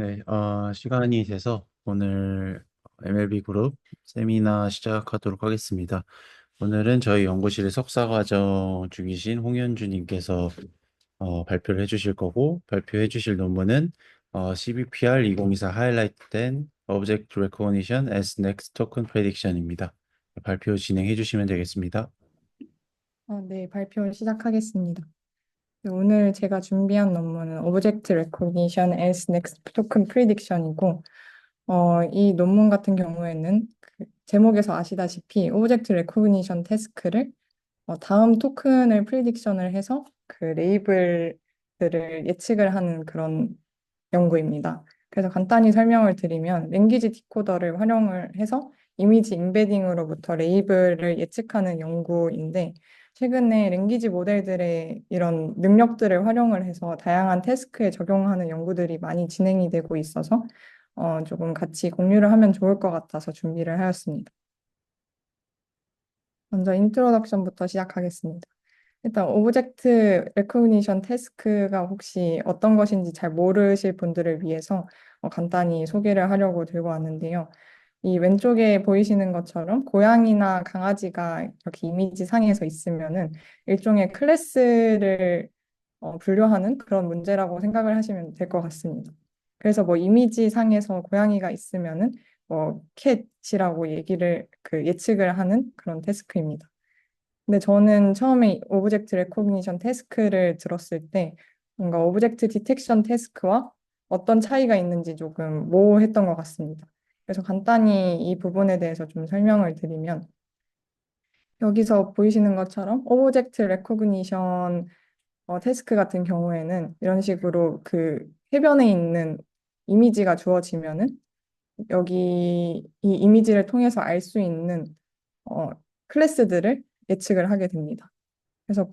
네, 시간이 돼서 오늘 MLB 그룹 세미나 시작하도록 하겠습니다. 오늘은 저희 연구실의 석사과정 중이신 홍현주님께서 발표를 해주실 거고, 발표해 주실 논문은 CBPR 2024 하이라이트된 Object Recognition as Next Token Prediction입니다. 발표 진행해 주시면 되겠습니다. 네, 발표 시작하겠습니다. 네, 오늘 제가 준비한 논문은 Object Recognition as Next Token Prediction이고, 이 논문 같은 경우에는 그 제목에서 아시다시피 Object Recognition 태스크를 다음 토큰을 프리딕션을 해서 그 레이블들을 예측을 하는 그런 연구입니다. 그래서 간단히 설명을 드리면 랭귀지 디코더를 활용을 해서 이미지 임베딩으로부터 레이블을 예측하는 연구인데 최근에 랭귀지 모델들의 이런 능력들을 활용을 해서 다양한 태스크에 적용하는 연구들이 많이 진행이 되고 있어서 조금 같이 공유를 하면 좋을 것 같아서 준비를 하였습니다. 먼저 인트로덕션부터 시작하겠습니다. 일단 오브젝트 레코그니션 태스크가 혹시 어떤 것인지 잘 모르실 분들을 위해서 간단히 소개를 하려고 들고 왔는데요. 이 왼쪽에 보이시는 것처럼 고양이나 강아지가 이렇게 이미지 상에서 있으면은 일종의 클래스를 분류하는 그런 문제라고 생각을 하시면 될 것 같습니다. 그래서 뭐 이미지 상에서 고양이가 있으면은 뭐 캣이라고 얘기를 예측을 하는 그런 태스크입니다. 근데 저는 처음에 오브젝트 레코그니션 태스크를 들었을 때 뭔가 오브젝트 디텍션 태스크와 어떤 차이가 있는지 조금 모호했던 것 같습니다. 그래서 간단히 이 부분에 대해서 좀 설명을 드리면 여기서 보이시는 것처럼 오브젝트 레코그니션 태스크 같은 경우에는 이런 식으로 그 해변에 있는 이미지가 주어지면은 여기 이 이미지를 통해서 알 수 있는 어, 클래스들을 예측을 하게 됩니다. 그래서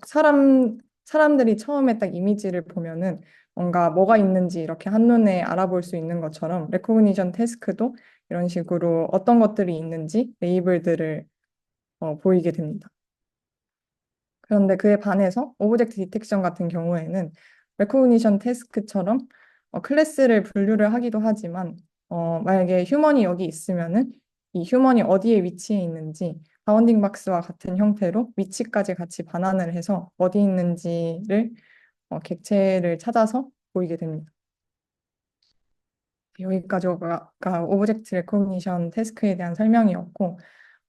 사람들이 처음에 딱 이미지를 보면은 뭔가 뭐가 있는지 이렇게 한눈에 알아볼 수 있는 것처럼 레코그니션 태스크도 이런 식으로 어떤 것들이 있는지 레이블들을 보이게 됩니다. 그런데 그에 반해서 오브젝트 디텍션 같은 경우에는 레코그니션 태스크처럼 클래스를 분류를 하기도 하지만 만약에 휴먼이 여기 있으면은 이 휴먼이 어디에 위치해 있는지 바운딩 박스와 같은 형태로 위치까지 같이 반환을 해서 어디 있는지를 객체를 찾아서 보이게 됩니다. 여기까지가 오브젝트 레코그니션 태스크에 대한 설명이었고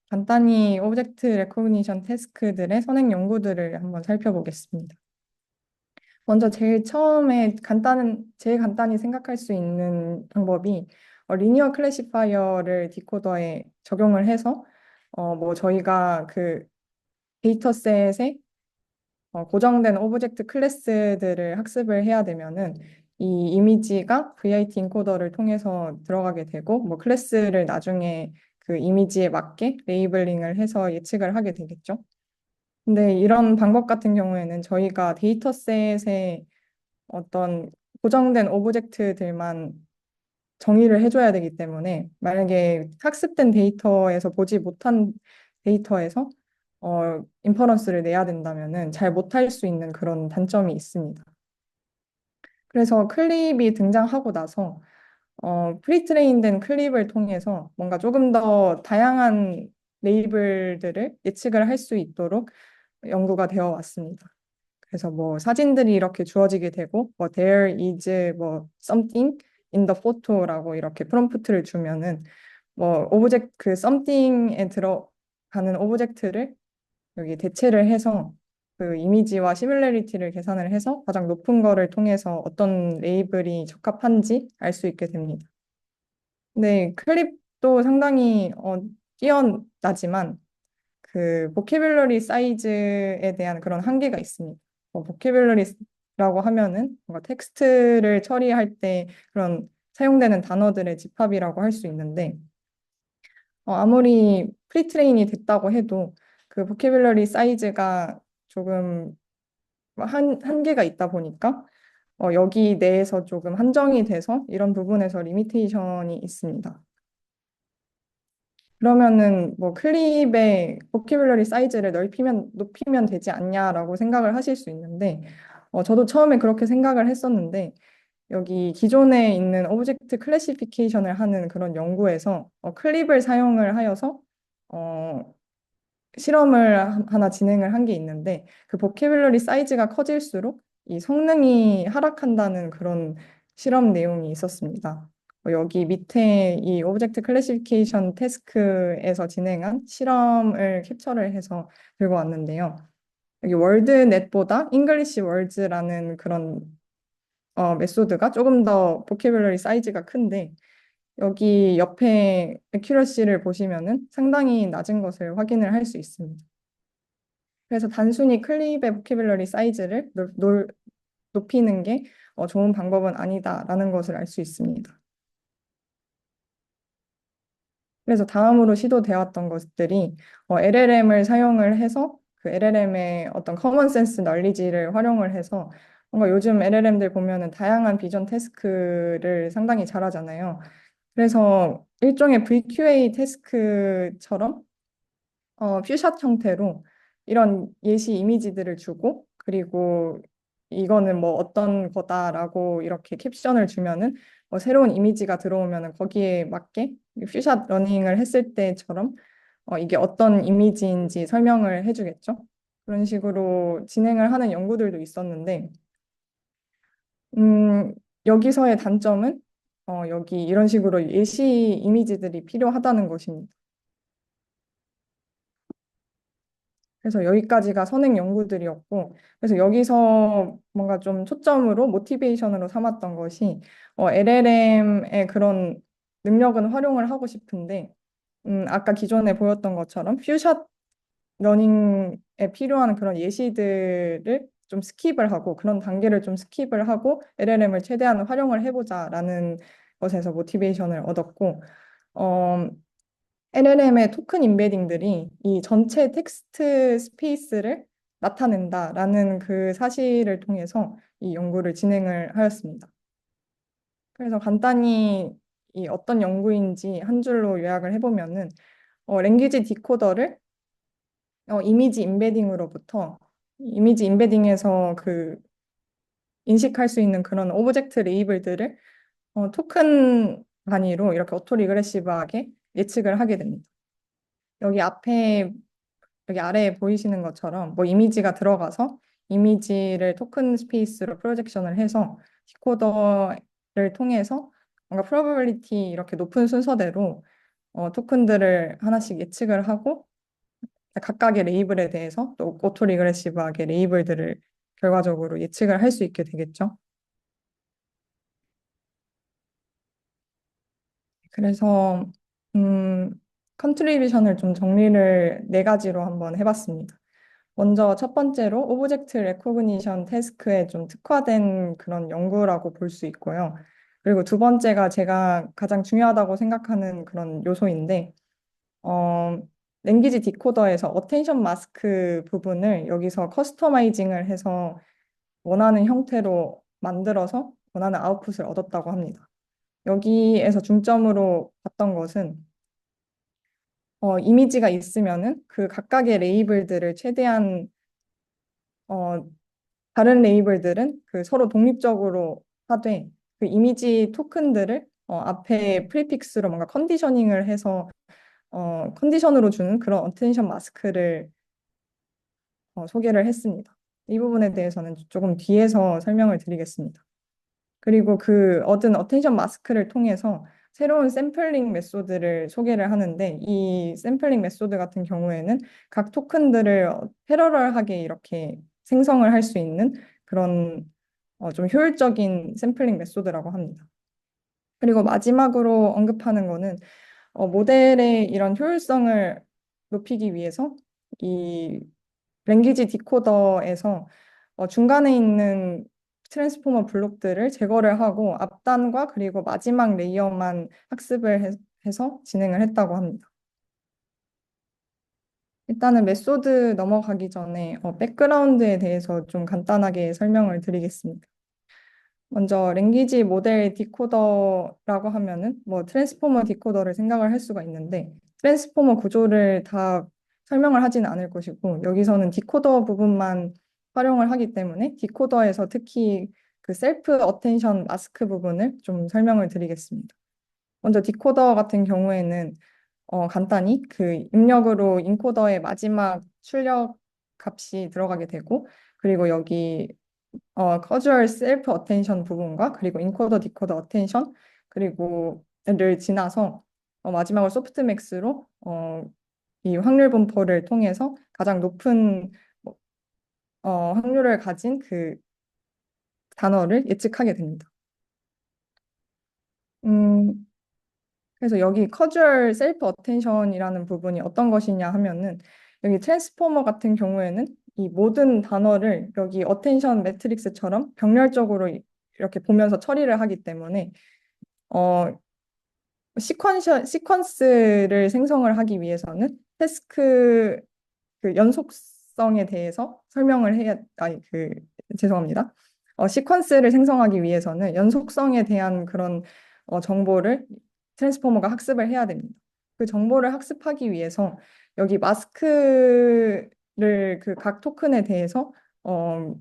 간단히 오브젝트 레코그니션 태스크들의 선행 연구들을 한번 살펴보겠습니다. 먼저 제일 처음에 제일 간단히 생각할 수 있는 방법이 리니어 클래시파이어를 디코더에 적용을 해서 뭐 저희가 그 데이터셋에 고정된 오브젝트 클래스들을 학습을 해야 되면은 이 이미지가 VIT 인코더를 통해서 들어가게 되고 뭐 클래스를 나중에 그 이미지에 맞게 레이블링을 해서 예측을 하게 되겠죠. 근데 이런 방법 같은 경우에는 저희가 데이터셋에 어떤 고정된 오브젝트들만 정의를 해줘야 되기 때문에 만약에 학습된 데이터에서 보지 못한 데이터에서 인퍼런스를 내야 된다면은 잘 못할 수 있는 그런 단점이 있습니다. 그래서 클립이 등장하고 나서 프리트레인된 클립을 통해서 뭔가 조금 더 다양한 레이블들을 예측을 할 수 있도록 연구가 되어 왔습니다. 그래서 뭐 사진들이 이렇게 주어지게 되고 뭐 there is 뭐 something in the photo라고 이렇게 프롬프트를 주면은 뭐 오브젝트 그 something에 들어가는 오브젝트를 여기 대체를 해서 그 이미지와 시뮬레리티를 계산을 해서 가장 높은 거를 통해서 어떤 레이블이 적합한지 알 수 있게 됩니다. 네, 클립도 상당히 뛰어나지만 그 보캐뷸러리 사이즈에 대한 그런 한계가 있습니다. 보캐뷸러리라고 하면은 뭔가 텍스트를 처리할 때 그런 사용되는 단어들의 집합이라고 할 수 있는데 아무리 프리트레인이 됐다고 해도 그 보캐뷸러리 사이즈가 조금 한계가 있다 보니까 여기 내에서 조금 한정이 돼서 이런 부분에서 리미테이션이 있습니다. 그러면은 뭐 클립의 보캐뷸러리 사이즈를 높이면 되지 않냐라고 생각을 하실 수 있는데 저도 처음에 그렇게 생각을 했었는데 여기 기존에 있는 오브젝트 클래시피케이션을 하는 그런 연구에서 클립을 사용을 하여서 어, 실험을 하나 진행을 한 게 있는데 그 보캐뷸러리 사이즈가 커질수록 이 성능이 하락한다는 그런 실험 내용이 있었습니다. 여기 밑에 이 오브젝트 클래시피케이션 태스크에서 진행한 실험을 캡처를 해서 들고 왔는데요. 여기 월드넷보다 잉글리시 월즈라는 그런 메소드가 조금 더 보캐뷸러리 사이즈가 큰데 여기 옆에 애큐러시를 보시면은 상당히 낮은 것을 확인을 할 수 있습니다. 그래서 단순히 클립의 보캐뷸러리 사이즈를 높이는 게 좋은 방법은 아니다라는 것을 알 수 있습니다. 그래서 다음으로 시도되었던 것들이 LLM을 사용을 해서 그 LLM의 어떤 커먼 센스 널리지를 활용을 해서 뭔가 요즘 LLM들 보면은 다양한 비전 태스크를 상당히 잘하잖아요. 그래서 일종의 VQA 태스크처럼 퓨샷 형태로 이런 예시 이미지들을 주고 그리고 이거는 뭐 어떤 거다라고 이렇게 캡션을 주면은 새로운 이미지가 들어오면은 거기에 맞게 퓨샷 러닝을 했을 때처럼 이게 어떤 이미지인지 설명을 해주겠죠. 그런 식으로 진행을 하는 연구들도 있었는데 음, 여기서의 단점은 여기 이런 식으로 예시 이미지들이 필요하다는 것입니다. 그래서 여기까지가 선행 연구들이었고, 그래서 여기서 뭔가 좀 초점으로 모티베이션으로 삼았던 것이 LLM의 그런 능력은 활용을 하고 싶은데, 아까 기존에 보였던 것처럼 퓨샷 러닝에 필요한 그런 예시들을 좀 스킵을 하고 그런 단계를 좀 스킵을 하고 LLM을 최대한 활용을 해보자라는 것에서 모티베이션을 얻었고, 어, LLM의 토큰 임베딩들이 이 전체 텍스트 스페이스를 나타낸다라는 그 사실을 통해서 이 연구를 진행을 하였습니다. 그래서 간단히 이 어떤 연구인지 한 줄로 요약을 해보면은 랭귀지 디코더를 이미지 임베딩으로부터 이미지 임베딩에서 그 인식할 수 있는 그런 오브젝트 레이블들을 토큰 단위로 이렇게 오토 리그레시브하게 예측을 하게 됩니다. 여기 앞에 여기 아래에 보이시는 것처럼 뭐 이미지가 들어가서 이미지를 토큰 스페이스로 프로젝션을 해서 디코더를 통해서 뭔가 프로버빌리티 이렇게 높은 순서대로 토큰들을 하나씩 예측을 하고 각각의 레이블에 대해서 또 오토 리그레시브하게 레이블들을 결과적으로 예측을 할 수 있게 되겠죠. 그래서 음, 컨트리뷰션을 좀 정리를 네 가지로 한번 해봤습니다. 먼저 첫 번째로 오브젝트 레코그니션 태스크에 좀 특화된 그런 연구라고 볼 수 있고요. 그리고 두 번째가 제가 가장 중요하다고 생각하는 그런 요소인데, 어, 랭귀지 디코더에서 어텐션 마스크 부분을 여기서 커스터마이징을 해서 원하는 형태로 만들어서 원하는 아웃풋을 얻었다고 합니다. 여기에서 중점으로 봤던 것은 이미지가 있으면은 그 각각의 레이블들을 최대한 어, 다른 레이블들은 그 서로 독립적으로 하되 그 이미지 토큰들을 앞에 프리픽스로 뭔가 컨디셔닝을 해서 컨디션으로 주는 그런 어텐션 마스크를 소개를 했습니다. 이 부분에 대해서는 조금 뒤에서 설명을 드리겠습니다. 그리고 그 얻은 어텐션 마스크를 통해서 새로운 샘플링 메소드를 소개를 하는데 이 샘플링 메소드 같은 경우에는 각 토큰들을 패러럴하게 이렇게 생성을 할 수 있는 그런 좀 효율적인 샘플링 메소드라고 합니다. 그리고 마지막으로 언급하는 거는 모델의 이런 효율성을 높이기 위해서 이 랭귀지 디코더에서 중간에 있는 트랜스포머 블록들을 제거를 하고 앞단과 그리고 마지막 레이어만 학습을 해서 진행을 했다고 합니다. 일단은 메소드 넘어가기 전에 백그라운드에 대해서 좀 간단하게 설명을 드리겠습니다. 먼저 랭귀지 모델 디코더라고 하면은 뭐 트랜스포머 디코더를 생각을 할 수가 있는데 트랜스포머 구조를 다 설명을 하지는 않을 것이고 여기서는 디코더 부분만 활용을 하기 때문에 디코더에서 특히 그 셀프 어텐션 마스크 부분을 좀 설명을 드리겠습니다. 먼저 디코더 같은 경우에는 간단히 그 입력으로 인코더의 마지막 출력 값이 들어가게 되고, 그리고 여기 커주얼 셀프 어텐션 부분과 그리고 인코더 디코더 어텐션 그리고를 지나서 마지막으로 소프트맥스로 이 확률 분포를 통해서 가장 높은 확률을 가진 그 단어를 예측하게 됩니다. 음, 그래서 여기 커주얼 셀프 어텐션이라는 부분이 어떤 것이냐 하면은 여기 트랜스포머 같은 경우에는 이 모든 단어를 여기 어텐션 매트릭스처럼 병렬적으로 이렇게 보면서 처리를 하기 때문에 어, 시퀀스를 생성을 하기 위해서는 태스크 그 연속성에 대해서 설명을 해야, 아니, 죄송합니다. 시퀀스를 생성하기 위해서는 연속성에 대한 그런 정보를 트랜스포머가 학습을 해야 됩니다. 그 정보를 학습하기 위해서 여기 마스크를 그 각 토큰에 대해서 어,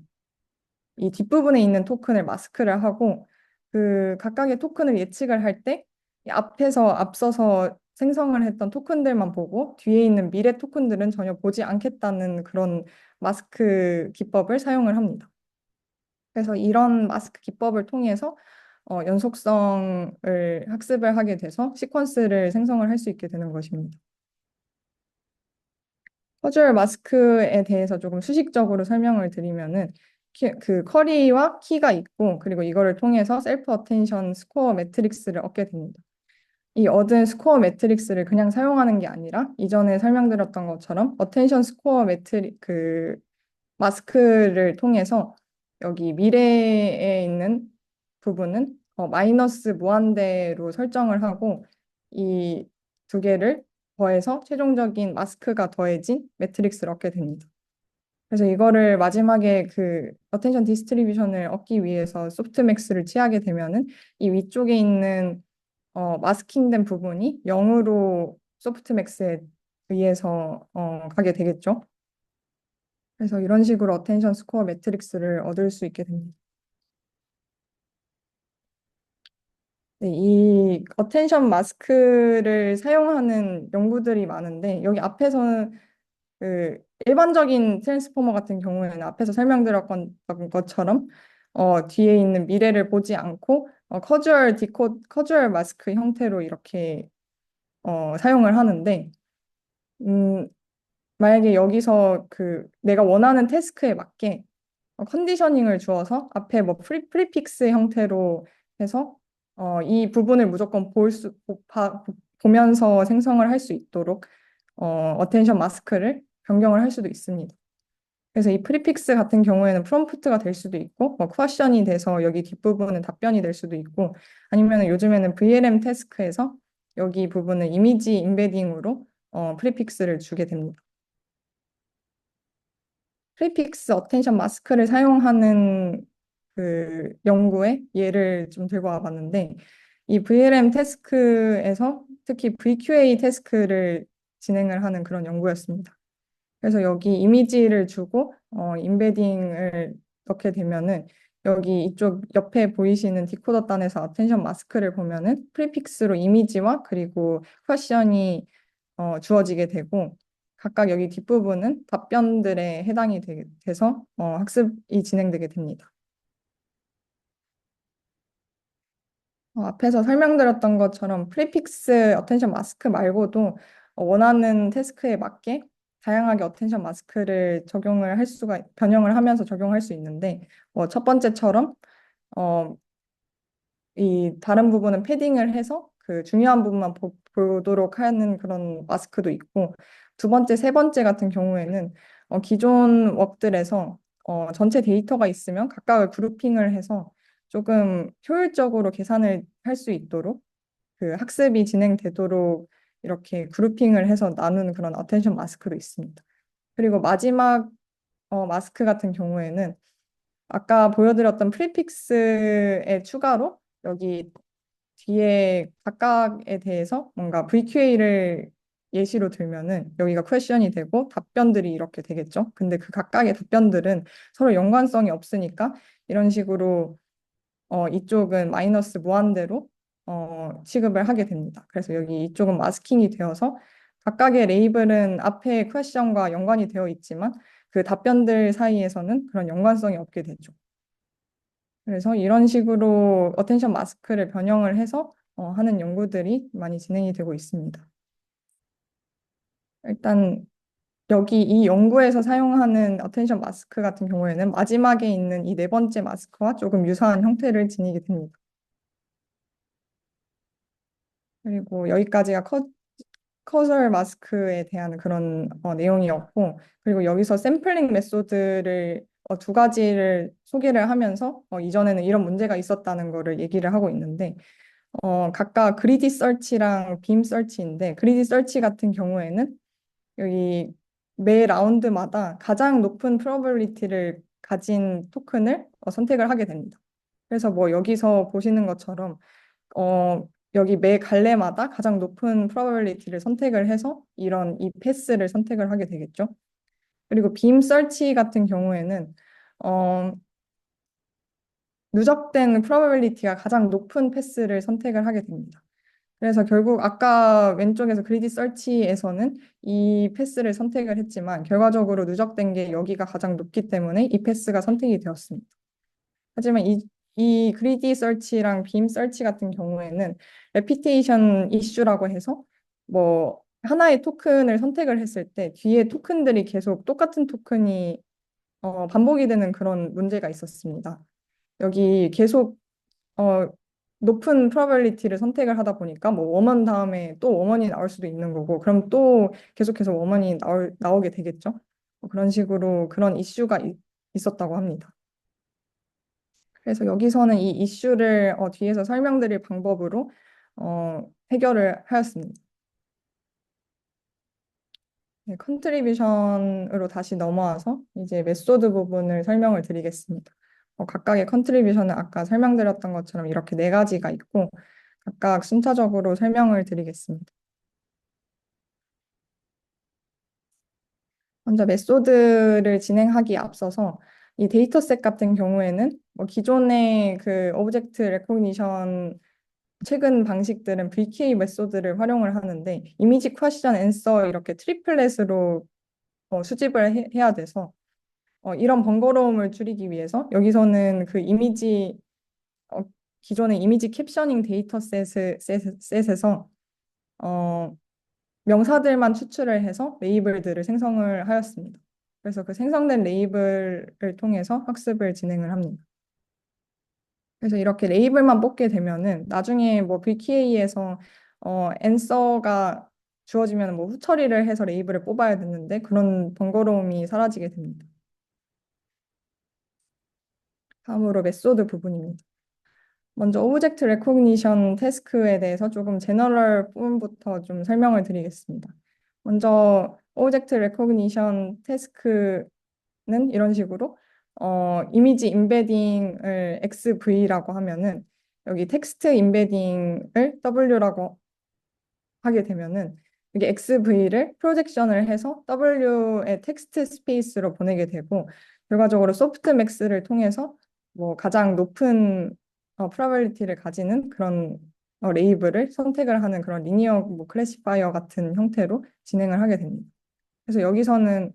이 뒷부분에 있는 토큰을 마스크를 하고 그 각각의 토큰을 예측을 할 때 앞에서 앞서서 생성을 했던 토큰들만 보고 뒤에 있는 미래 토큰들은 전혀 보지 않겠다는 그런 마스크 기법을 사용을 합니다. 그래서 이런 마스크 기법을 통해서 연속성을 학습을 하게 돼서 시퀀스를 생성을 할 수 있게 되는 것입니다. 퍼즐 마스크에 대해서 조금 수식적으로 설명을 드리면은 그 커리와 키가 있고 그리고 이거를 통해서 셀프 어텐션 스코어 매트릭스를 얻게 됩니다. 이 얻은 스코어 매트릭스를 그냥 사용하는 게 아니라 이전에 설명드렸던 것처럼 어텐션 스코어 매트릭 그 마스크를 통해서 여기 미래에 있는 부분은 마이너스 무한대로 설정을 하고 이 두 개를 더해서 최종적인 마스크가 더해진 매트릭스를 얻게 됩니다. 그래서 이거를 마지막에 그 어텐션 디스트리뷰션을 얻기 위해서 소프트맥스를 취하게 되면은 이 위쪽에 있는 마스킹된 부분이 0으로 소프트맥스에 의해서 가게 되겠죠. 그래서 이런 식으로 어텐션 스코어 매트릭스를 얻을 수 있게 됩니다. 네, 이 어텐션 마스크를 사용하는 연구들이 많은데 여기 앞에서는 그 일반적인 트랜스포머 같은 경우에는 앞에서 설명드렸던 것처럼 뒤에 있는 미래를 보지 않고 커주얼 마스크 형태로 이렇게 사용을 하는데 음, 만약에 여기서 그 내가 원하는 태스크에 맞게 컨디셔닝을 주어서 앞에 뭐 프리픽스 형태로 해서 이 부분을 무조건 보면서 생성을 할 수 있도록 어텐션 마스크를 변경을 할 수도 있습니다. 그래서 이 프리픽스 같은 경우에는 프롬프트가 될 수도 있고 뭐 퀘션이 돼서 여기 뒷부분은 답변이 될 수도 있고 아니면 요즘에는 VLM 태스크에서 여기 부분을 이미지 임베딩으로 프리픽스를 주게 됩니다. 프리픽스 어텐션 마스크를 사용하는 그 연구의 예를 좀 들고 와봤는데 이 VLM 태스크에서 특히 VQA 태스크를 진행을 하는 그런 연구였습니다. 그래서 여기 이미지를 주고 임베딩을 넣게 되면은 여기 이쪽 옆에 보이시는 디코더 단에서 어텐션 마스크를 보면은 프리픽스로 이미지와 그리고 퀘션이 주어지게 되고 각각 여기 뒷부분은 답변들에 해당이 돼서 학습이 진행되게 됩니다. 앞에서 설명드렸던 것처럼 프리픽스 어텐션 마스크 말고도 원하는 태스크에 맞게 다양하게 어텐션 마스크를 변형을 하면서 적용할 수 있는데 첫 번째처럼 어, 이 다른 부분은 패딩을 해서 그 중요한 부분만 보도록 하는 그런 마스크도 있고 두 번째, 세 번째 같은 경우에는 기존 웍들에서 전체 데이터가 있으면 각각을 그룹핑을 해서 조금 효율적으로 계산을 할 수 있도록 그 학습이 진행되도록 이렇게 그룹핑을 해서 나누는 그런 어텐션 마스크도 있습니다. 그리고 마지막 마스크 같은 경우에는 아까 보여드렸던 프리픽스의 추가로 여기 뒤에 각각에 대해서 뭔가 VQA를 예시로 들면은 여기가 퀘션이 되고 답변들이 이렇게 되겠죠. 근데 그 각각의 답변들은 서로 연관성이 없으니까 이런 식으로 이쪽은 마이너스 무한대로 취급을 하게 됩니다. 그래서 여기 이쪽은 마스킹이 되어서 각각의 레이블은 앞에 퀘션과 연관이 되어 있지만 그 답변들 사이에서는 그런 연관성이 없게 되죠. 그래서 이런 식으로 어텐션 마스크를 변형을 해서 하는 연구들이 많이 진행이 되고 있습니다. 일단 여기 이 연구에서 사용하는 어텐션 마스크 같은 경우에는 마지막에 있는 이 네 번째 마스크와 조금 유사한 형태를 지니게 됩니다. 그리고 여기까지가 커설 마스크에 대한 그런 내용이었고, 그리고 여기서 샘플링 메소드를 두 가지를 소개를 하면서 이전에는 이런 문제가 있었다는 거를 얘기를 하고 있는데, 각각 그리디 서치랑 빔 서치인데, 그리디 서치 같은 경우에는 여기 매 라운드마다 가장 높은 프로버빌리티를 가진 토큰을 선택을 하게 됩니다. 그래서 뭐 여기서 보시는 것처럼 여기 매 갈래마다 가장 높은 프로버빌리티를 선택을 해서 이런 이 패스를 선택을 하게 되겠죠. 그리고 빔 서치 같은 경우에는 어, 누적된 프로버빌리티가 가장 높은 패스를 선택을 하게 됩니다. 그래서 결국 아까 왼쪽에서 그리디 서치에서는 이 패스를 선택을 했지만 결과적으로 누적된 게 여기가 가장 높기 때문에 이 패스가 선택이 되었습니다. 하지만 이 그리디 서치랑 빔 서치 같은 경우에는 레피테이션 이슈라고 해서 뭐 하나의 토큰을 선택을 했을 때 뒤에 토큰들이 계속 똑같은 토큰이 반복이 되는 그런 문제가 있었습니다. 여기 계속 어, 높은 프로버빌리티를 선택을 하다 보니까 뭐 워먼 다음에 또 워먼이 나올 수도 있는 거고 그럼 또 계속해서 워먼이 나오게 되겠죠. 그런 식으로 그런 이슈가 있었다고 합니다. 그래서 여기서는 이 이슈를 뒤에서 설명드릴 방법으로 해결을 하였습니다. 네, 컨트리뷰션으로 다시 넘어와서 이제 메소드 부분을 설명을 드리겠습니다. 각각의 컨트리뷰션은 아까 설명드렸던 것처럼 이렇게 네 가지가 있고 각각 순차적으로 설명을 드리겠습니다. 먼저 메소드를 진행하기 앞서서 이 데이터셋 같은 경우에는 뭐 기존의 그 오브젝트 레코그니션 최근 방식들은 VK 메소드를 활용을 하는데 이미지 퀘스천 앤서 이렇게 트리플렛으로 수집을 해야 돼서 이런 번거로움을 줄이기 위해서 여기서는 그 이미지 어, 기존의 이미지 캡셔닝 데이터셋에서 명사들만 추출을 해서 레이블들을 생성을 하였습니다. 그래서 그 생성된 레이블을 통해서 학습을 진행을 합니다. 그래서 이렇게 레이블만 뽑게 되면은 나중에 뭐 VK에서 앤서가 주어지면 뭐 후처리를 해서 레이블을 뽑아야 되는데 그런 번거로움이 사라지게 됩니다. 다음으로 메소드 부분입니다. 먼저 오브젝트 레코그니션 태스크에 대해서 조금 제너럴 부분부터 좀 설명을 드리겠습니다. 먼저 오브젝트 레코그니션 태스크는 이런 식으로 이미지 임베딩을 XV라고 하면은 여기 텍스트 임베딩을 W라고 하게 되면은 이게 XV를 프로젝션을 해서 W의 텍스트 스페이스로 보내게 되고 결과적으로 소프트맥스를 통해서 뭐 가장 높은 프로바빌리티를 가지는 그런 레이블을 선택을 하는 그런 리니어 뭐 클래시파이어 같은 형태로 진행을 하게 됩니다. 그래서 여기서는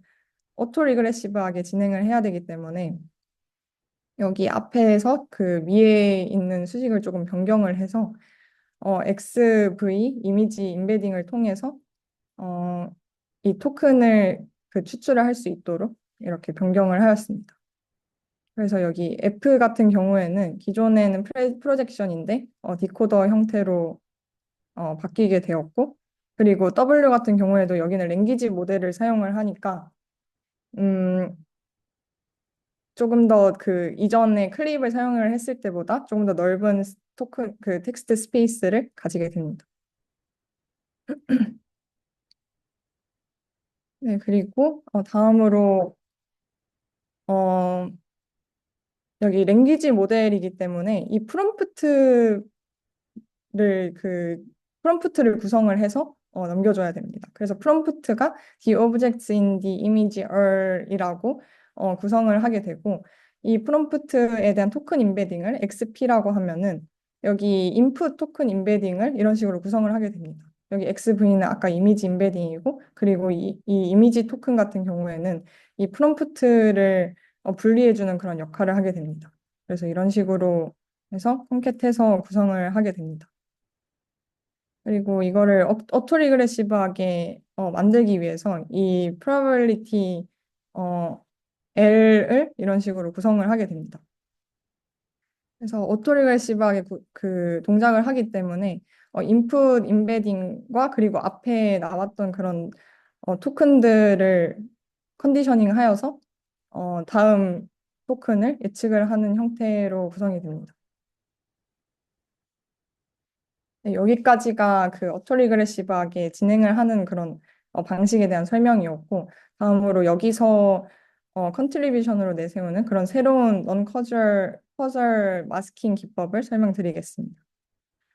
오토 리그레시브하게 진행을 해야 되기 때문에 여기 앞에서 그 위에 있는 수식을 조금 변경을 해서 XV 이미지 임베딩을 통해서 어, 이 토큰을 그 추출을 할 수 있도록 이렇게 변경을 하였습니다. 그래서 여기 F 같은 경우에는 기존에는 프로젝션인데 디코더 형태로 바뀌게 되었고 그리고 W 같은 경우에도 여기는 랭귀지 모델을 사용을 하니까 음, 조금 더 그 이전에 클립을 사용을 했을 때보다 조금 더 넓은 토큰 그 텍스트 스페이스를 가지게 됩니다. 네, 그리고 다음으로 어, 여기 랭귀지 모델이기 때문에 이 그 프롬프트를 구성을 해서 넘겨줘야 됩니다. 그래서 프롬프트가 the objects in the image are이라고 구성을 하게 되고 이 프롬프트에 대한 토큰 임베딩을 XP라고 하면은 여기 인풋 토큰 임베딩을 이런 식으로 구성을 하게 됩니다. 여기 XV는 아까 이미지 임베딩이고, 그리고 이 이미지 토큰 같은 경우에는 이 프롬프트를 분리해주는 그런 역할을 하게 됩니다. 그래서 이런 식으로 해서 콘캣해서 구성을 하게 됩니다. 그리고 이거를 어토리그레시브하게 만들기 위해서 이 probability L을 이런 식으로 구성을 하게 됩니다. 그래서 오토리그레시브하게 그 동작을 하기 때문에 인풋 임베딩과 그리고 앞에 나왔던 그런 토큰들을 컨디셔닝 하여서 다음 토큰을 예측을 하는 형태로 구성이 됩니다. 네, 여기까지가 그 어토리그레시브하게 진행을 하는 그런 방식에 대한 설명이었고, 다음으로 여기서 컨트리뷰션으로 내세우는 그런 새로운 non-causal 마스킹 기법을 설명드리겠습니다.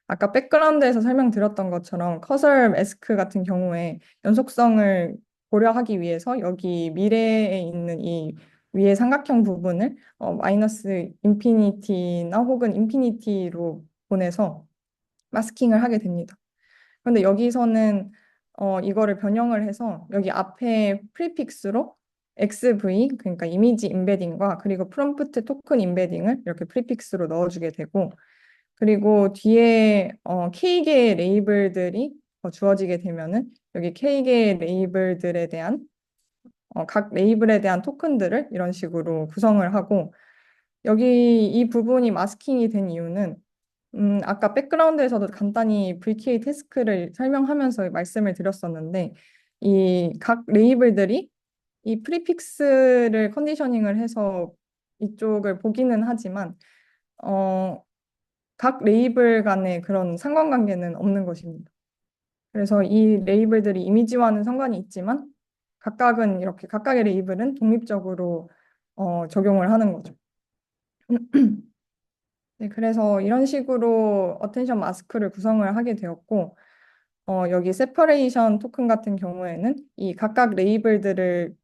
아까 백그라운드에서 설명드렸던 것처럼 커설 마스크 같은 경우에 연속성을 고려하기 위해서 여기 미래에 있는 이 위에 삼각형 부분을 마이너스 인피니티나 혹은 인피니티로 보내서 마스킹을 하게 됩니다. 그런데 여기서는 이거를 변형을 해서 여기 앞에 프리픽스로 XV, 그러니까 이미지 임베딩과 그리고 프롬프트 토큰 임베딩을 이렇게 프리픽스로 넣어주게 되고, 그리고 뒤에 K개의 레이블들이 주어지게 되면은 여기 K개의 레이블들에 대한 각 레이블에 대한 토큰들을 이런 식으로 구성을 하고, 여기 이 부분이 마스킹이 된 이유는 아까 백그라운드에서도 간단히 VK 태스크를 설명하면서 말씀을 드렸었는데, 이 각 레이블들이 이 프리픽스를 컨디셔닝을 해서 이쪽을 보기는 하지만, 어, 각 레이블 간의 그런 상관관계는 없는 것입니다. 그래서 이 레이블들이 이미지와는 상관이 있지만, 각각은 이렇게 각각의 레이블은 독립적으로 적용을 하는 거죠. 네, 그래서 이런 식으로 어텐션 마스크를 구성을 하게 되었고, 여기 세퍼레이션 토큰 같은 경우에는 이 각각 레이블들을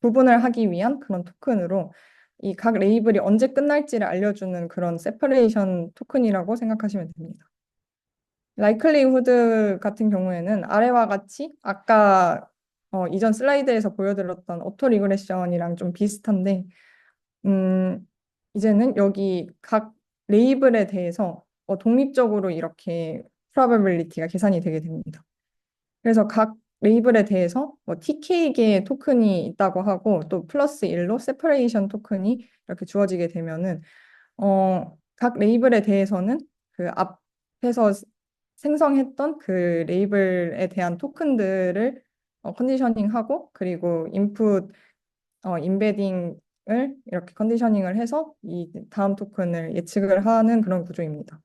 구분을 하기 위한 그런 토큰으로 이 각 레이블이 언제 끝날지를 알려주는 그런 세퍼레이션 토큰이라고 생각하시면 됩니다. 라이클리후드 같은 경우에는 아래와 같이 아까 이전 슬라이드에서 보여드렸던 오토 리그레션이랑 좀 비슷한데, 음, 이제는 여기 각 레이블에 대해서 독립적으로 이렇게 probability가 계산이 되게 됩니다. 그래서 각 레이블에 대해서 뭐 TK개의 토큰이 있다고 하고 또 플러스 1로 세퍼레이션 토큰이 이렇게 주어지게 되면은 각 레이블에 대해서는 그 앞에서 생성했던 그 레이블에 대한 토큰들을 컨디셔닝하고, 그리고 인풋 임베딩을 이렇게 컨디셔닝을 해서 이 다음 토큰을 예측을 하는 그런 구조입니다.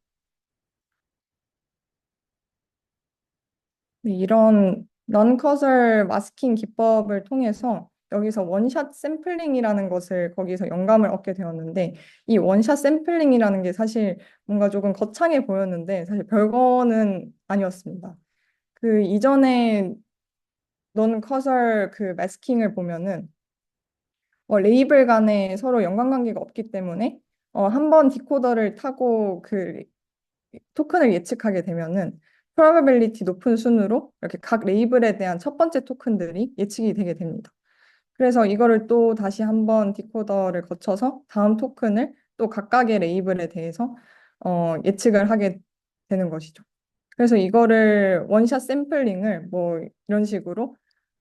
네, 이런 non-causal 마스킹 기법을 통해서 여기서 원샷 샘플링이라는 것을 거기서 영감을 얻게 되었는데, 이 원샷 샘플링이라는 게 사실 뭔가 조금 거창해 보였는데 사실 별거는 아니었습니다. 그 이전에 non-causal 그 마스킹을 보면은 레이블 간에 서로 연관관계가 없기 때문에 한 번 디코더를 타고 그 토큰을 예측하게 되면은 probability 높은 순으로 이렇게 각 레이블에 대한 첫 번째 토큰들이 예측이 되게 됩니다. 그래서 이거를 또 다시 한번 디코더를 거쳐서 다음 토큰을 또 각각의 레이블에 대해서 예측을 하게 되는 것이죠. 그래서 이거를 원샷 샘플링을 뭐 이런 식으로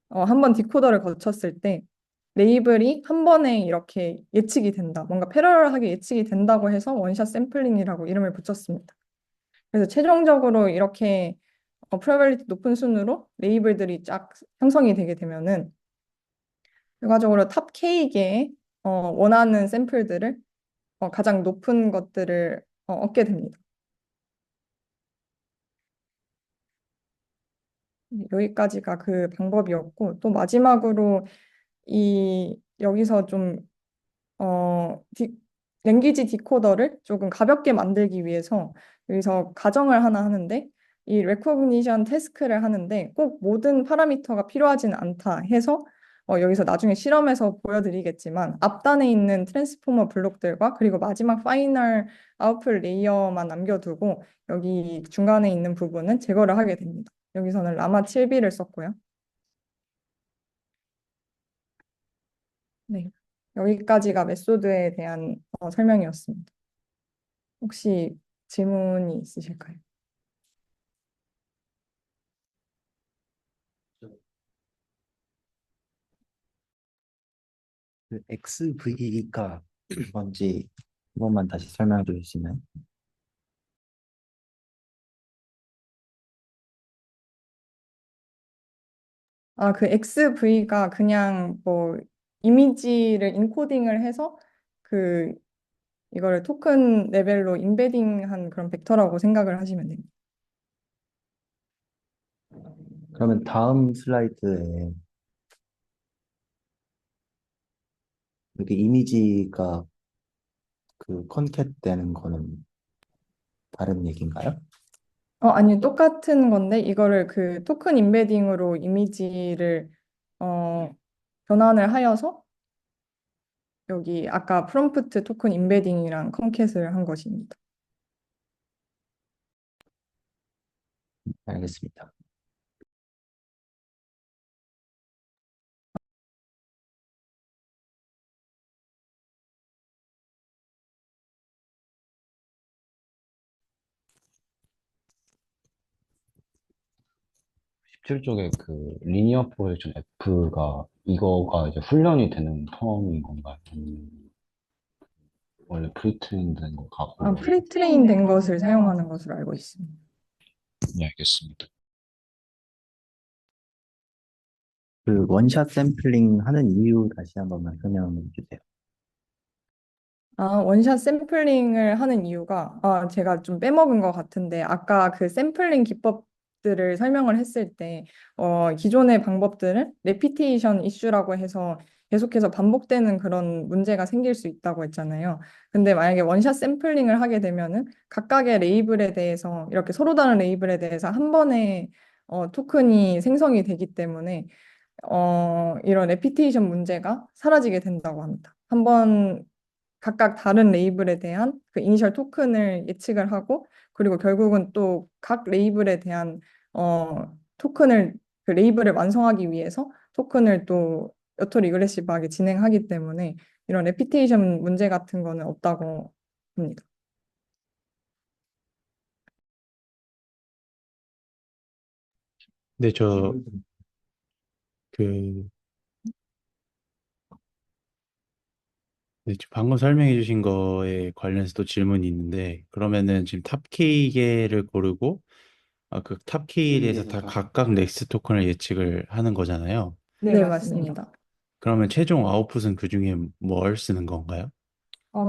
한번 디코더를 거쳤을 때 레이블이 한 번에 이렇게 예측이 된다, 뭔가 패러럴하게 예측이 된다고 해서 원샷 샘플링이라고 이름을 붙였습니다. 그래서 최종적으로 이렇게 프로베빌리티 높은 순으로 레이블들이 쫙 형성이 되게 되면은 결과적으로 탑 K개의 원하는 샘플들을 가장 높은 것들을 얻게 됩니다. 여기까지가 그 방법이었고, 또 마지막으로 이 여기서 좀 랭귀지 디코더를 조금 가볍게 만들기 위해서 여기서 가정을 하나 하는데, 이 레코그니션 태스크를 하는데 꼭 모든 파라미터가 필요하지는 않다 해서 여기서 나중에 실험해서 보여드리겠지만 앞단에 있는 트랜스포머 블록들과 그리고 마지막 파이널 아웃풋 레이어만 남겨두고 여기 중간에 있는 부분은 제거를 하게 됩니다. 여기서는 라마 7B를 썼고요. 네, 여기까지가 메소드에 대한 설명이었습니다. 혹시 질문이 있으실까요? 그 XV가 뭔지 한 번만 다시 설명해 주실 수 있나요? 그 XV가 그냥 뭐 이미지를 인코딩을 해서 그 이거를 토큰 레벨로 인베딩한 그런 벡터라고 생각을 하시면 됩니다. 그러면 다음 슬라이드에 이렇게 이미지가 그 컨캣 되는 거는 다른 얘기인가요? 아니, 똑같은 건데, 이거를 그 토큰 인베딩으로 이미지를, 어, 변환을 하여서, 여기 아까 프롬프트 토큰 인베딩이랑 컨캣을 한 것입니다. 알겠습니다. 십칠 쪽에 그 리니어 프로젝션 F가 이거가 이제 훈련이 되는 텀인 건가요? 원래 프리트레인 된 거 갖고. 프리트레인 된 것을 사용하는 것으로 알고 있습니다. 네, 알겠습니다. 그 원샷 샘플링 하는 이유 다시 한 번만 설명해 주세요. 원샷 샘플링을 하는 이유가, 제가 좀 빼먹은 것 같은데, 아까 그 샘플링 기법들을 설명을 했을 때, 기존의 방법들은 레피테이션 이슈라고 해서 계속해서 반복되는 그런 문제가 생길 수 있다고 했잖아요. 근데 만약에 원샷 샘플링을 하게 되면은 각각의 레이블에 대해서, 이렇게 서로 다른 레이블에 대해서 한 번에 토큰이 생성이 되기 때문에, 이런 레피테이션 문제가 사라지게 된다고 합니다. 한번 각각 다른 레이블에 대한 그 이니셜 토큰을 예측을 하고 그리고 결국은 또 각 레이블에 대한 토큰을 그 레이블을 완성하기 위해서 토큰을 또 여토 리그레시브하게 진행하기 때문에 이런 레피테이션 문제 같은 거는 없다고 봅니다. 네, 그, 네, 지금 방금 설명해 주신 거에 관련해서 또 질문이 있는데, 그러면은 지금 탑 K개를 고르고, 그 탑 K에 대해서 다 각각 넥스트 토큰을 예측을 하는 거잖아요. 네, 맞습니다. 그러면 최종 아웃풋은 그 중에 뭘 쓰는 건가요?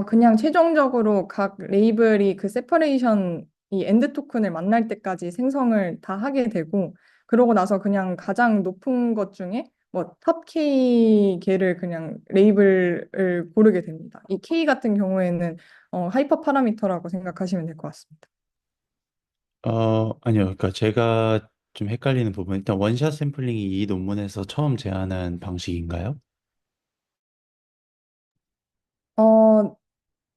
그냥 최종적으로 각 레이블이 그 세퍼레이션 이 엔드 토큰을 만날 때까지 생성을 다 하게 되고 그러고 나서 그냥 가장 높은 것 중에 뭐 탑 K 개를 그냥 레이블을 고르게 됩니다. 이 K 같은 경우에는 하이퍼 파라미터라고 생각하시면 될 것 같습니다. 아니요. 그러니까 제가 좀 헷갈리는 부분, 일단 원샷 샘플링이 이 논문에서 처음 제안한 방식인가요? 어,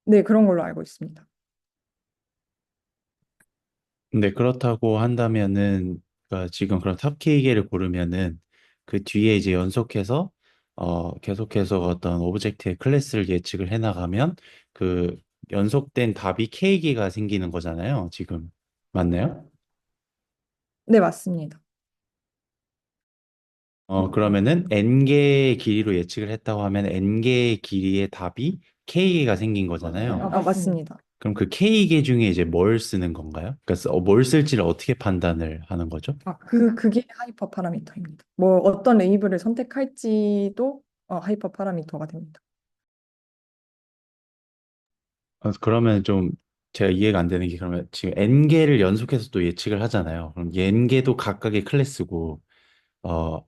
네, 그런 걸로 알고 있습니다. 네, 그렇다고 한다면은, 그러니까 지금 그럼 탑 K개를 고르면은 그 뒤에 이제 연속해서, 계속해서 어떤 오브젝트의 클래스를 예측을 해나가면 그 연속된 답이 K개가 생기는 거잖아요. 지금. 맞나요? 네, 맞습니다. 그러면은 N개의 길이로 예측을 했다고 하면 N개의 길이의 답이 K개가 생긴 거잖아요. 맞습니다. 그럼 그 K개 중에 이제 뭘 쓰는 건가요? 그러니까 뭘 쓸지를 어떻게 판단을 하는 거죠? 그게 하이퍼 파라미터입니다. 뭐 어떤 레이블을 선택할지도 하이퍼 파라미터가 됩니다. 그러면 좀 제가 이해가 안 되는 게 그러면 지금 N개를 연속해서 또 예측을 하잖아요. 그럼 N개도 각각의 클래스고, 어,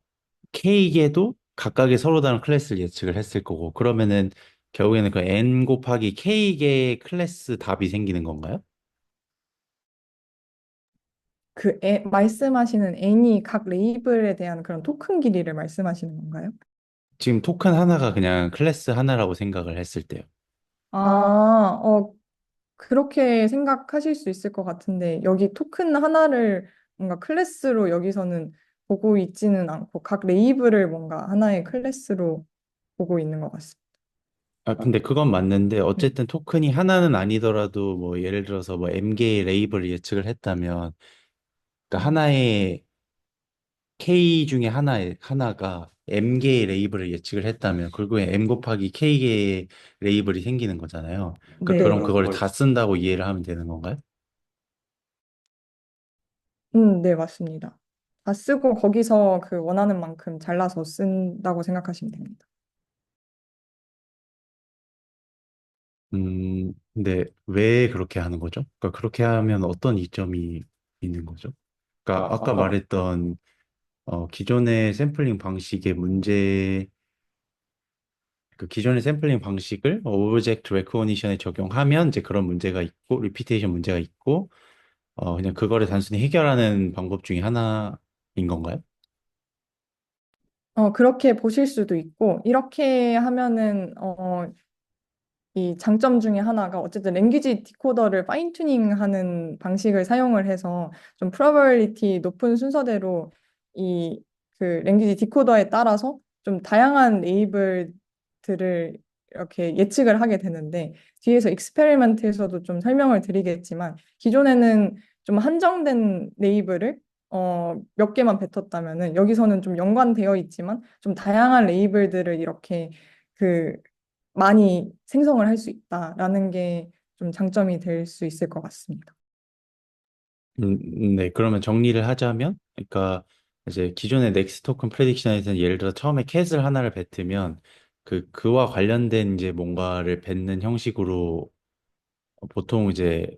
K개도 각각의 서로 다른 클래스를 예측을 했을 거고, 그러면은 결국에는 그 N 곱하기 K개의 클래스 답이 생기는 건가요? 말씀하시는 N이 각 레이블에 대한 그런 토큰 길이를 말씀하시는 건가요? 지금 토큰 하나가 그냥 클래스 하나라고 생각을 했을 때요. 아, 그렇게 생각하실 수 있을 것 같은데, 여기 토큰 하나를 뭔가 클래스로 여기서는 보고 있지는 않고, 각 레이블을 뭔가 하나의 클래스로 보고 있는 것 같습니다. 아, 근데 그건 맞는데 네. 어쨌든 토큰이 하나는 아니더라도 뭐 예를 들어서 뭐 M개의 레이블을 예측을 했다면 그러니까 하나의 K 중에 하나가 M개의 레이블을 예측을 했다면 결국에 M 곱하기 K개의 레이블이 생기는 거잖아요. 그러니까 네. 그럼 그걸 다 쓴다고 이해를 하면 되는 건가요? 네, 맞습니다. 다 쓰고 거기서 그 원하는 만큼 잘라서 쓴다고 생각하시면 됩니다. 근데 왜 그렇게 하는 거죠? 그러니까 그렇게 하면 어떤 이점이 있는 거죠? 그러니까 아까 말했던 기존의 샘플링 방식의 문제, 그 기존의 샘플링 방식을 오브젝트 레코니션에 적용하면 이제 그런 문제가 있고, 리피테이션 문제가 있고, 그냥 그거를 단순히 해결하는 방법 중에 하나인 건가요? 그렇게 보실 수도 있고, 이렇게 하면은, 이 장점 중에 하나가 어쨌든 랭귀지 디코더를 파인 튜닝하는 방식을 사용을 해서 좀 프로버빌리티 높은 순서대로 이 그 랭귀지 디코더에 따라서 좀 다양한 레이블들을 이렇게 예측을 하게 되는데 뒤에서 익스페리먼트에서도 좀 설명을 드리겠지만 기존에는 좀 한정된 레이블을 몇 개만 뱉었다면은 여기서는 좀 연관되어 있지만 좀 다양한 레이블들을 이렇게 그 많이 생성을 할 수 있다라는 게 좀 장점이 될 수 있을 것 같습니다. 네. 그러면 정리를 하자면, 그러니까 이제 기존의 넥스트 토큰 프레딕션에서는 예를 들어 처음에 캣을 하나를 뱉으면 그와 관련된 이제 뭔가를 뱉는 형식으로 보통 이제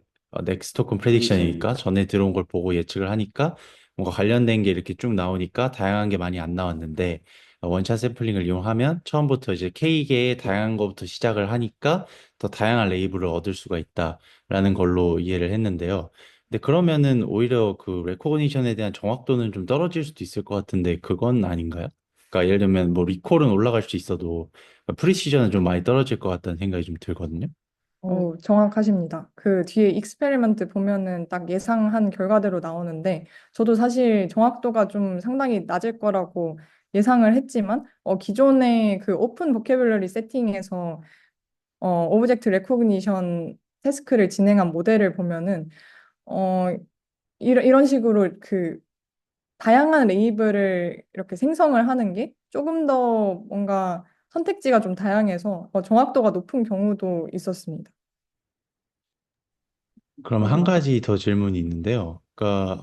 넥스트 토큰 프레딕션이니까 전에 들어온 걸 보고 예측을 하니까 뭔가 관련된 게 이렇게 쭉 나오니까 다양한 게 많이 안 나왔는데 원샷 샘플링을 이용하면 처음부터 이제 K개의 다양한 것부터 시작을 하니까 더 다양한 레이블을 얻을 수가 있다라는 걸로 이해를 했는데요. 근데 그러면은 오히려 그 레코그니션에 대한 정확도는 좀 떨어질 수도 있을 것 같은데 그건 아닌가요? 그러니까 예를 들면 뭐 리콜은 올라갈 수 있어도 프리시전은 좀 많이 떨어질 것 같다는 생각이 좀 들거든요. 정확하십니다. 그 뒤에 익스페리먼트 보면은 딱 예상한 결과대로 나오는데 저도 사실 정확도가 좀 상당히 낮을 거라고 예상을 했지만 기존의 그 오픈 보캐블러리 세팅에서 오브젝트 레코그니션 태스크를 진행한 모델을 보면은 어, 이런 식으로 그 다양한 레이블을 이렇게 생성을 하는 게 조금 더 뭔가 선택지가 좀 다양해서 정확도가 높은 경우도 있었습니다. 그러면 한 가지 더 질문이 있는데요. 그러니까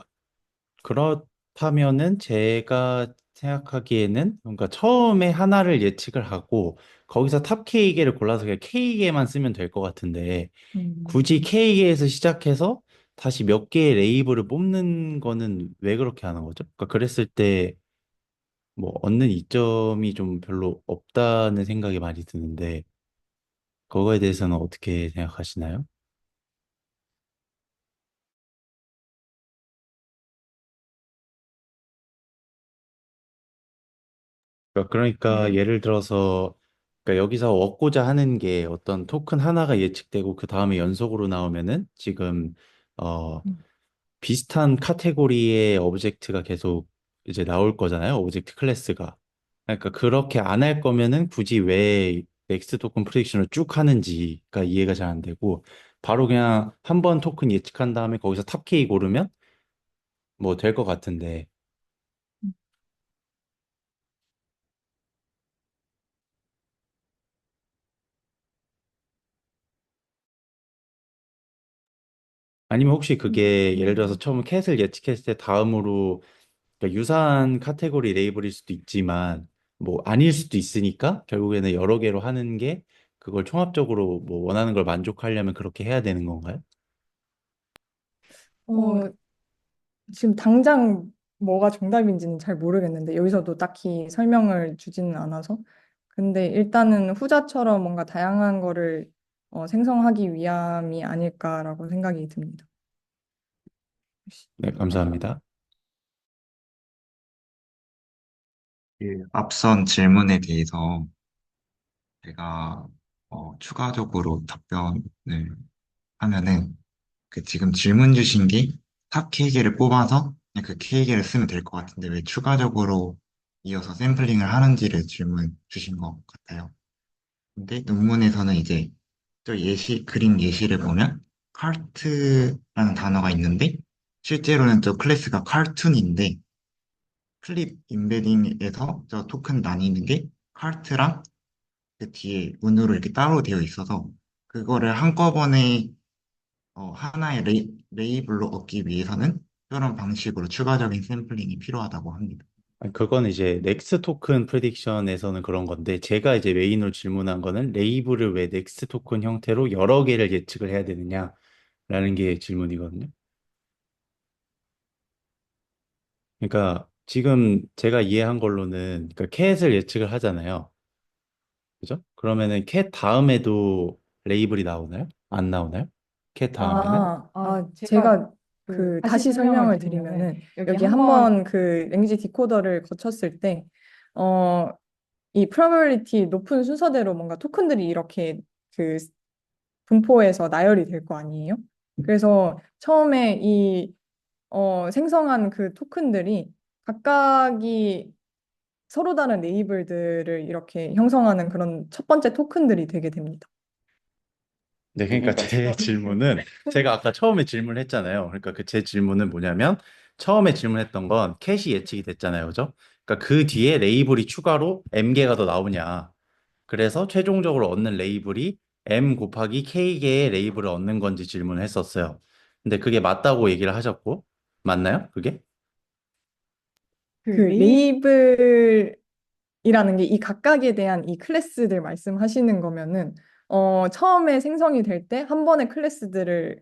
그렇다면은 제가 생각하기에는 그러니까 처음에 하나를 예측을 하고 거기서 탑 K개를 골라서 그냥 K개만 쓰면 될 것 같은데 굳이 음. K개에서 시작해서 다시 몇 개의 레이블을 뽑는 거는 왜 그렇게 하는 거죠? 그러니까 그랬을 때 뭐 얻는 이점이 좀 별로 없다는 생각이 많이 드는데 그거에 대해서는 어떻게 생각하시나요? 그러니까 예를 들어서 그러니까 여기서 얻고자 하는 게 어떤 토큰 하나가 예측되고 그 다음에 연속으로 나오면은 지금 어 비슷한 카테고리의 오브젝트가 계속 이제 나올 거잖아요. 오브젝트 클래스가. 그러니까 그렇게 안 할 거면은 굳이 왜 넥스트 토큰 프리딕션을 쭉 하는지가 이해가 잘 안 되고 바로 그냥 한 번 토큰 예측한 다음에 거기서 탑 K 고르면 뭐 될 것 같은데 아니면 혹시 그게 예를 들어서 처음 캣을 예측했을 때 다음으로 그러니까 유사한 카테고리 레이블일 수도 있지만 뭐 아닐 수도 있으니까 결국에는 여러 개로 하는 게 그걸 총합적으로 뭐 원하는 걸 만족하려면 그렇게 해야 되는 건가요? 어, 지금 당장 뭐가 정답인지는 잘 모르겠는데 여기서도 딱히 설명을 주지는 않아서 근데 일단은 후자처럼 뭔가 다양한 거를 생성하기 위함이 아닐까라고 생각이 듭니다. 네, 감사합니다. 그 앞선 질문에 대해서 제가 추가적으로 답변을 하면은 그 지금 질문 주신 게 탑 K개를 뽑아서 그냥 그 K개를 쓰면 될 것 같은데 왜 추가적으로 이어서 샘플링을 하는지를 질문 주신 것 같아요. 근데 논문에서는 이제 저 그림 예시를 보면 카르트라는 단어가 있는데 실제로는 저 클래스가 칼툰인데 클립 임베딩에서 저 토큰 나뉘는 게 카르트랑 그 뒤에 문으로 이렇게 따로 되어 있어서 그거를 한꺼번에 하나의 레이블로 얻기 위해서는 이런 방식으로 추가적인 샘플링이 필요하다고 합니다. 아니, 그건 이제 넥스트 토큰 프리딕션에서는 그런 건데 제가 이제 메인으로 질문한 거는 레이블을 왜 넥스트 토큰 형태로 여러 개를 예측을 해야 되느냐라는 게 질문이거든요. 그러니까 지금 제가 이해한 걸로는 그러니까 캣을 예측을 하잖아요. 그죠? 그러면은 캣 다음에도 레이블이 나오나요? 안 나오나요? 캣 다음에는? 제가 그 다시 설명을 드리면은 여기 한번 그 랭귀지 디코더를 거쳤을 때, 어, 이 probability 높은 순서대로 뭔가 토큰들이 이렇게 그 분포해서 나열이 될 거 아니에요? 그래서 처음에 이 생성한 그 토큰들이 각각이 서로 다른 레이블들을 이렇게 형성하는 그런 첫 번째 토큰들이 되게 됩니다. 네, 그러니까 제 질문은 제가 아까 처음에 질문했잖아요. 그러니까 그 제 질문은 뭐냐면 처음에 질문했던 건 캣이 예측이 됐잖아요. 그죠? 그러니까 그 뒤에 레이블이 추가로 M개가 더 나오냐. 그래서 최종적으로 얻는 레이블이 M 곱하기 K개의 레이블을 얻는 건지 질문을 했었어요. 근데 그게 맞다고 얘기를 하셨고, 맞나요? 그게? 그 레이블이라는 게 이 각각에 대한 이 클래스들 말씀하시는 거면은 처음에 생성이 될 때 한 번에 클래스들을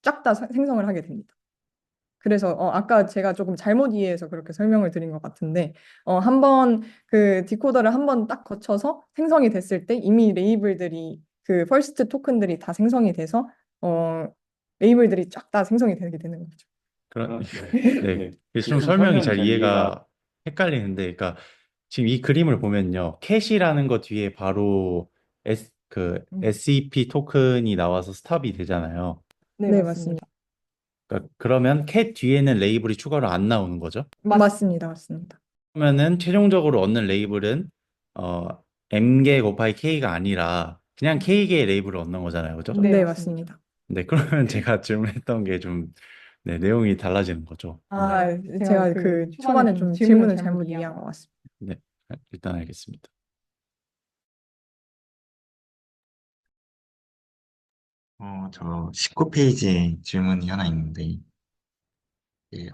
쫙 다 생성을 하게 됩니다. 그래서 아까 제가 조금 잘못 이해해서 그렇게 설명을 드린 것 같은데 한번 그 디코더를 한 번 딱 거쳐서 생성이 됐을 때 이미 레이블들이 그 퍼스트 토큰들이 다 생성이 돼서 어, 레이블들이 쫙 다 생성이 되게 되는 거죠. 그런, 네. 좀 설명이 잘 이해가 헷갈리는데, 그러니까 지금 이 그림을 보면요. 캣이라는 거 뒤에 바로 SEP 토큰이 나와서 스탑이 되잖아요. 네, 맞습니다. 그러니까 그러면 캣 뒤에는 레이블이 추가로 안 나오는 거죠. 맞습니다. 맞습니다. 그러면은 최종적으로 얻는 레이블은 어, M개 곱하기 K가 아니라 그냥 K개의 레이블을 얻는 거잖아요. 그죠? 네, 맞습니다. 네, 그러면 제가 질문했던 게 좀, 네, 내용이 달라지는 거죠. 제가 그 초반에 좀 질문을 잘못 이해한 것 같습니다. 네, 일단 알겠습니다. 저 19페이지에 질문이 하나 있는데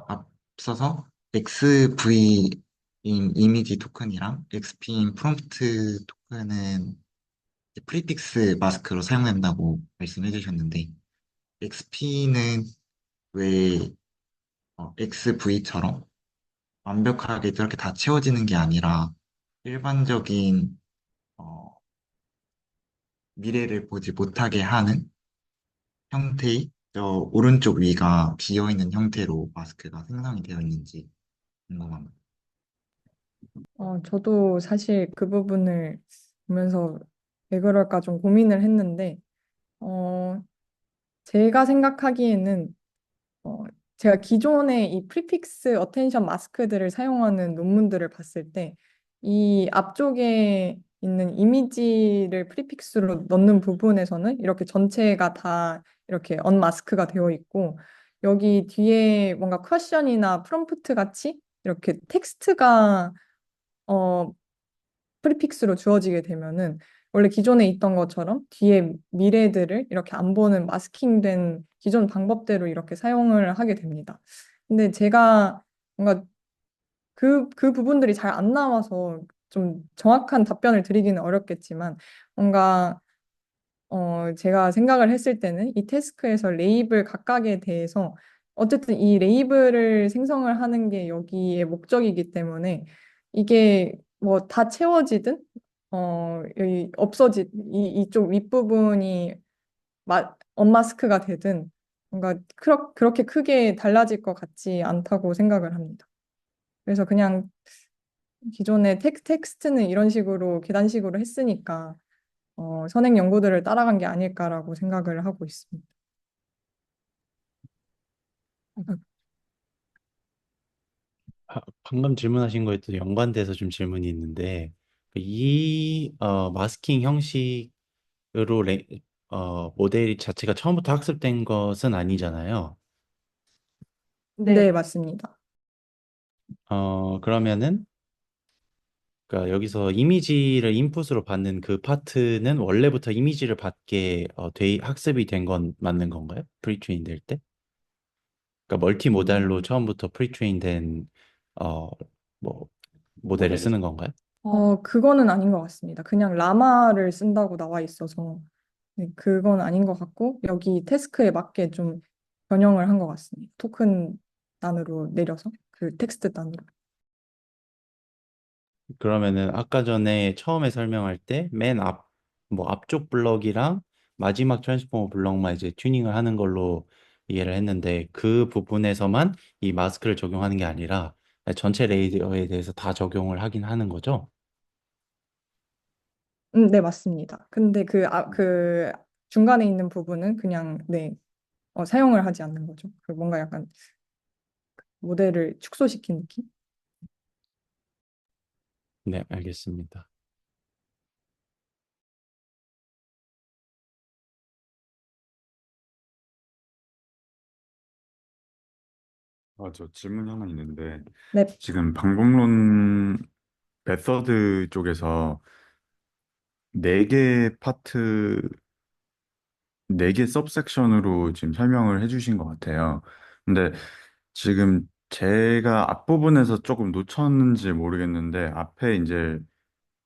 앞서서 XV인 이미지 토큰이랑 XP인 프롬프트 토큰은 프리픽스 마스크로 사용된다고 말씀해 주셨는데 XP는 왜 XV처럼 완벽하게 저렇게 다 채워지는 게 아니라 일반적인 어, 미래를 보지 못하게 하는 형태의 저 오른쪽 위가 비어있는 형태로 마스크가 생성이 되어 있는지 궁금합니다. 저도 사실 그 부분을 보면서 왜 그럴까 좀 고민을 했는데, 어, 제가 생각하기에는 어, 제가 기존에 이 프리픽스 어텐션 마스크들을 사용하는 논문들을 봤을 때 이 앞쪽에 있는 이미지를 프리픽스로 넣는 부분에서는 이렇게 전체가 다 이렇게 언마스크가 되어 있고 여기 뒤에 뭔가 퀘션이나 프롬프트 같이 이렇게 텍스트가 어, 프리픽스로 주어지게 되면은 원래 기존에 있던 것처럼 뒤에 미래들을 이렇게 안 보는 마스킹된 기존 방법대로 이렇게 사용을 하게 됩니다. 근데 제가 뭔가 그 부분들이 잘 안 나와서 좀 정확한 답변을 드리기는 어렵겠지만 뭔가 제가 생각을 했을 때는 이 태스크에서 레이블 각각에 대해서 어쨌든 이 레이블을 생성을 하는 게 여기의 목적이기 때문에 이게 뭐 다 채워지든 여기 이쪽 윗부분이 언마스크가 되든 뭔가 그렇게 크게 달라질 것 같지 않다고 생각을 합니다. 그래서 그냥 기존의 텍스트는 이런 식으로 계단식으로 했으니까 선행 연구들을 따라간 게 아닐까라고 생각을 하고 있습니다. 방금 질문하신 거에 또 연관돼서 좀 질문이 있는데, 이 마스킹 형식으로 모델 자체가 처음부터 학습된 것은 아니잖아요. 네, 맞습니다. 그러면은 그러니까 여기서 이미지를 인풋으로 받는 그 파트는 원래부터 이미지를 받게 학습이 된 건 맞는 건가요? 프리트레인 될 때? 그러니까 멀티모달로 처음부터 프리트레인 된 어, 뭐 모델을 쓰는 건가요? 그거는 아닌 것 같습니다. 그냥 라마를 쓴다고 나와 있어서 네, 그건 아닌 것 같고 여기 태스크에 맞게 좀 변형을 한 것 같습니다. 토큰 단으로 내려서 그 텍스트 단으로. 그러면은 아까 전에 처음에 설명할 때 뭐 앞쪽 블럭이랑 마지막 트랜스포머 블럭만 이제 튜닝을 하는 걸로 이해를 했는데 그 부분에서만 이 마스크를 적용하는 게 아니라 전체 레이어에 대해서 다 적용을 하긴 하는 거죠? 네, 맞습니다. 근데 그 중간에 있는 부분은 그냥 네, 사용을 하지 않는 거죠. 그 뭔가 약간 모델을 축소시킨 느낌? 네, 알겠습니다. 저 질문 하나 있는데, 네, 지금 방법론 메서드 쪽에서 네 개 파트, 네 개 서브섹션으로 지금 설명을 해주신 것 같아요. 근데 지금 제가 앞부분에서 조금 놓쳤는지 모르겠는데, 앞에 이제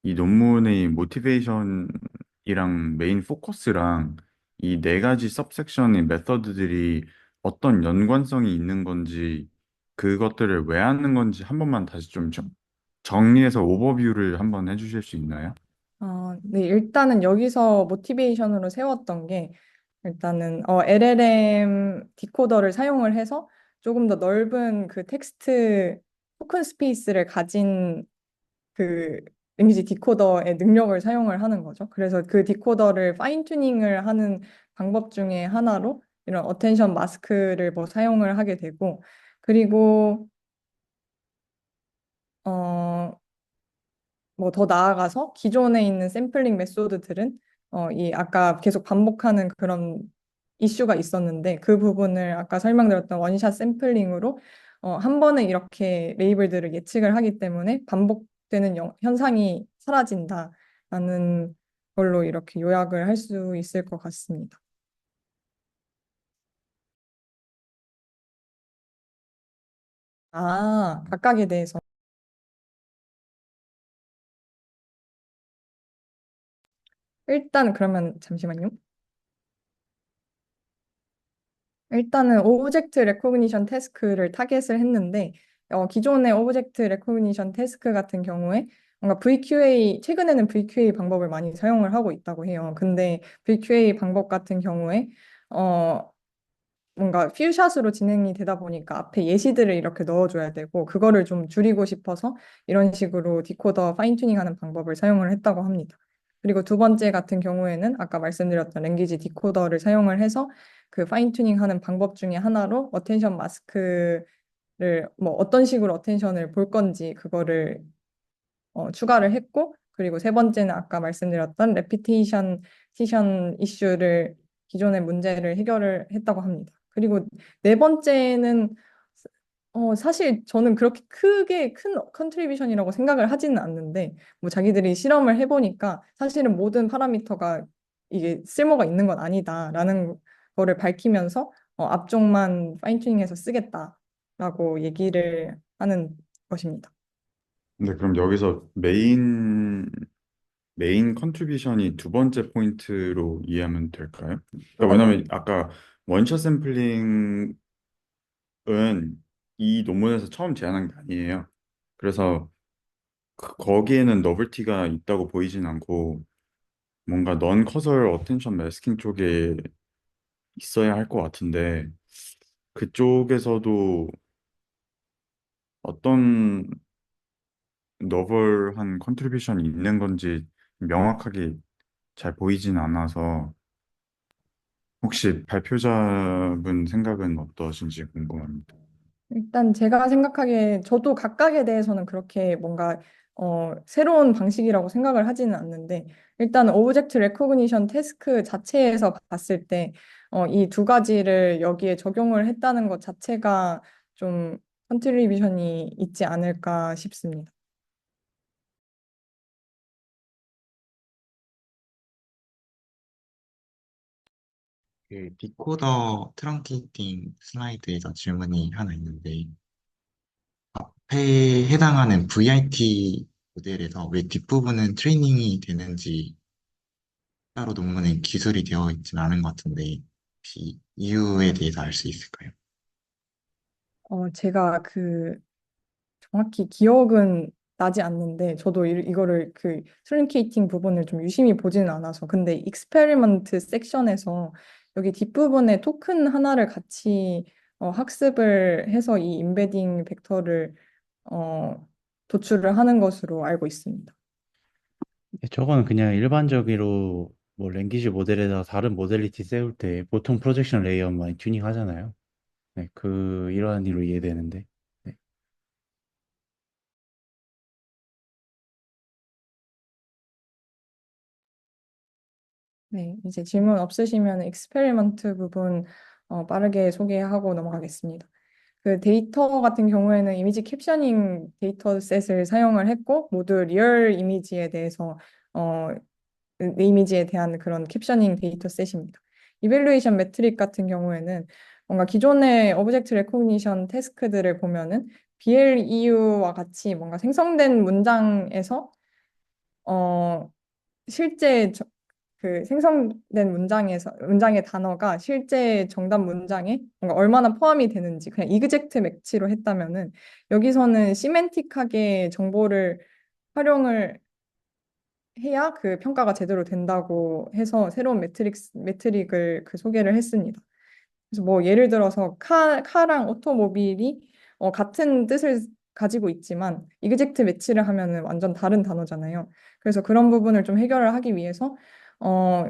이 논문의 모티베이션이랑 메인 포커스랑 이 네 가지 서브섹션의 메서드들이 어떤 연관성이 있는 건지 그것들을 왜 하는 건지 한 번만 다시 좀 정리해서 오버뷰를 한번 해주실 수 있나요? 네, 일단은 여기서 모티베이션으로 세웠던 게 일단은 LLM 디코더를 사용을 해서 조금 더 넓은 그 텍스트 토큰 스페이스를 가진 그 이미지 디코더의 능력을 사용을 하는 거죠. 그래서 그 디코더를 파인 튜닝을 하는 방법 중에 하나로 이런 어텐션 마스크를 뭐 사용을 하게 되고 그리고 어 뭐 더 나아가서 기존에 있는 샘플링 메소드들은 이 아까 계속 반복하는 그런 이슈가 있었는데 그 부분을 아까 설명드렸던 원샷 샘플링으로 한 번에 이렇게 레이블들을 예측을 하기 때문에 반복되는 현상이 사라진다라는 걸로 이렇게 요약을 할 수 있을 것 같습니다. 각각에 대해서 일단 그러면 잠시만요. 일단은 오브젝트 레코그니션 태스크를 타겟을 했는데 기존의 오브젝트 레코그니션 태스크 같은 경우에 뭔가 VQA 최근에는 VQA 방법을 많이 사용을 하고 있다고 해요. 근데 VQA 방법 같은 경우에 어 뭔가 퓨샷으로 진행이 되다 보니까 앞에 예시들을 이렇게 넣어줘야 되고 그거를 좀 줄이고 싶어서 이런 식으로 디코더 파인튜닝하는 방법을 사용을 했다고 합니다. 그리고 두 번째 같은 경우에는 아까 말씀드렸던 랭귀지 디코더를 사용을 해서 그 파인튜닝하는 방법 중에 하나로 어텐션 마스크를 뭐 어떤 식으로 어텐션을 볼 건지 그거를 추가를 했고 그리고 세 번째는 아까 말씀드렸던 레피테이션 티션 이슈를 기존의 문제를 해결을 했다고 합니다. 그리고 네 번째는 사실 저는 그렇게 크게 큰 컨트리뷰션이라고 생각을 하지는 않는데 뭐 자기들이 실험을 해보니까 사실은 모든 파라미터가 이게 쓸모가 있는 건 아니다라는 거를 밝히면서 앞쪽만 파인튜닝해서 쓰겠다라고 얘기를 하는 것입니다. 근데 그럼 여기서 메인 컨트리뷰션이 두 번째 포인트로 이해하면 될까요? 그러니까 왜냐면 아까 원샷 샘플링은 이 논문에서 처음 제안한 게 아니에요. 그래서 거기에는 너블티가 있다고 보이진 않고 뭔가 넌 커설 어텐션 매스킹 쪽에 있어야 할 것 같은데 그쪽에서도 어떤 노멀한 컨트리뷰션이 있는 건지 명확하게 잘 보이진 않아서 혹시 발표자분 생각은 어떠신지 궁금합니다. 일단 제가 생각하기에 저도 각각에 대해서는 그렇게 뭔가 새로운 방식이라고 생각을 하지는 않는데 일단 오브젝트 레코그니션 태스크 자체에서 봤을 때 이 두 가지를 여기에 적용을 했다는 것 자체가 좀 컨트리뷰션이 있지 않을까 싶습니다. 그 디코더 트렁케이팅 슬라이드에서 질문이 하나 있는데, 앞에 해당하는 VIT 모델에서 왜 뒷부분은 트레이닝이 되는지 따로 논문에 기술이 되어 있지는 않은 것 같은데, 혹시 이유에 대해서 알 수 있을까요? 제가 정확히 기억은 나지 않는데 저도 이거를 그 트runcating 부분을 좀 유심히 보지는 않아서 근데 익스페리먼트 섹션에서 여기 뒷부분에 토큰 하나를 같이 학습을 해서 이 임베딩 벡터를 어, 도출을 하는 것으로 알고 있습니다. 저거는 그냥 일반적으로 뭐 랭귀지 모델에다가 다른 모델리티 세울 때 보통 프로젝션 레이어만 튜닝 하잖아요. 네, 이러한 일로 이해되는데. 네. 네, 이제 질문 없으시면 익스페리먼트 부분 빠르게 소개하고 넘어가겠습니다. 그 데이터 같은 경우에는 이미지 캡셔닝 데이터셋을 사용을 했고 모두 리얼 이미지에 대해서 어, 내 이미지에 대한 그런 캡셔닝 데이터셋입니다. 이밸루에이션 매트릭 같은 경우에는 뭔가 기존의 오브젝트 레코그니션 태스크들을 보면은 BLEU와 같이 뭔가 생성된 문장에서 어, 실제 그 생성된 문장의 단어가 실제 정답 문장에 뭔가 얼마나 포함이 되는지 그냥 이그젝트 매치로 했다면은 여기서는 시멘틱하게 정보를 활용을 해야 그 평가가 제대로 된다고 해서 새로운 매트릭을 소개를 했습니다. 그래서 뭐 예를 들어서 카랑 오토모빌이 같은 뜻을 가지고 있지만 이그젝트 매치를 하면은 완전 다른 단어잖아요. 그래서 그런 부분을 좀 해결을 하기 위해서 어,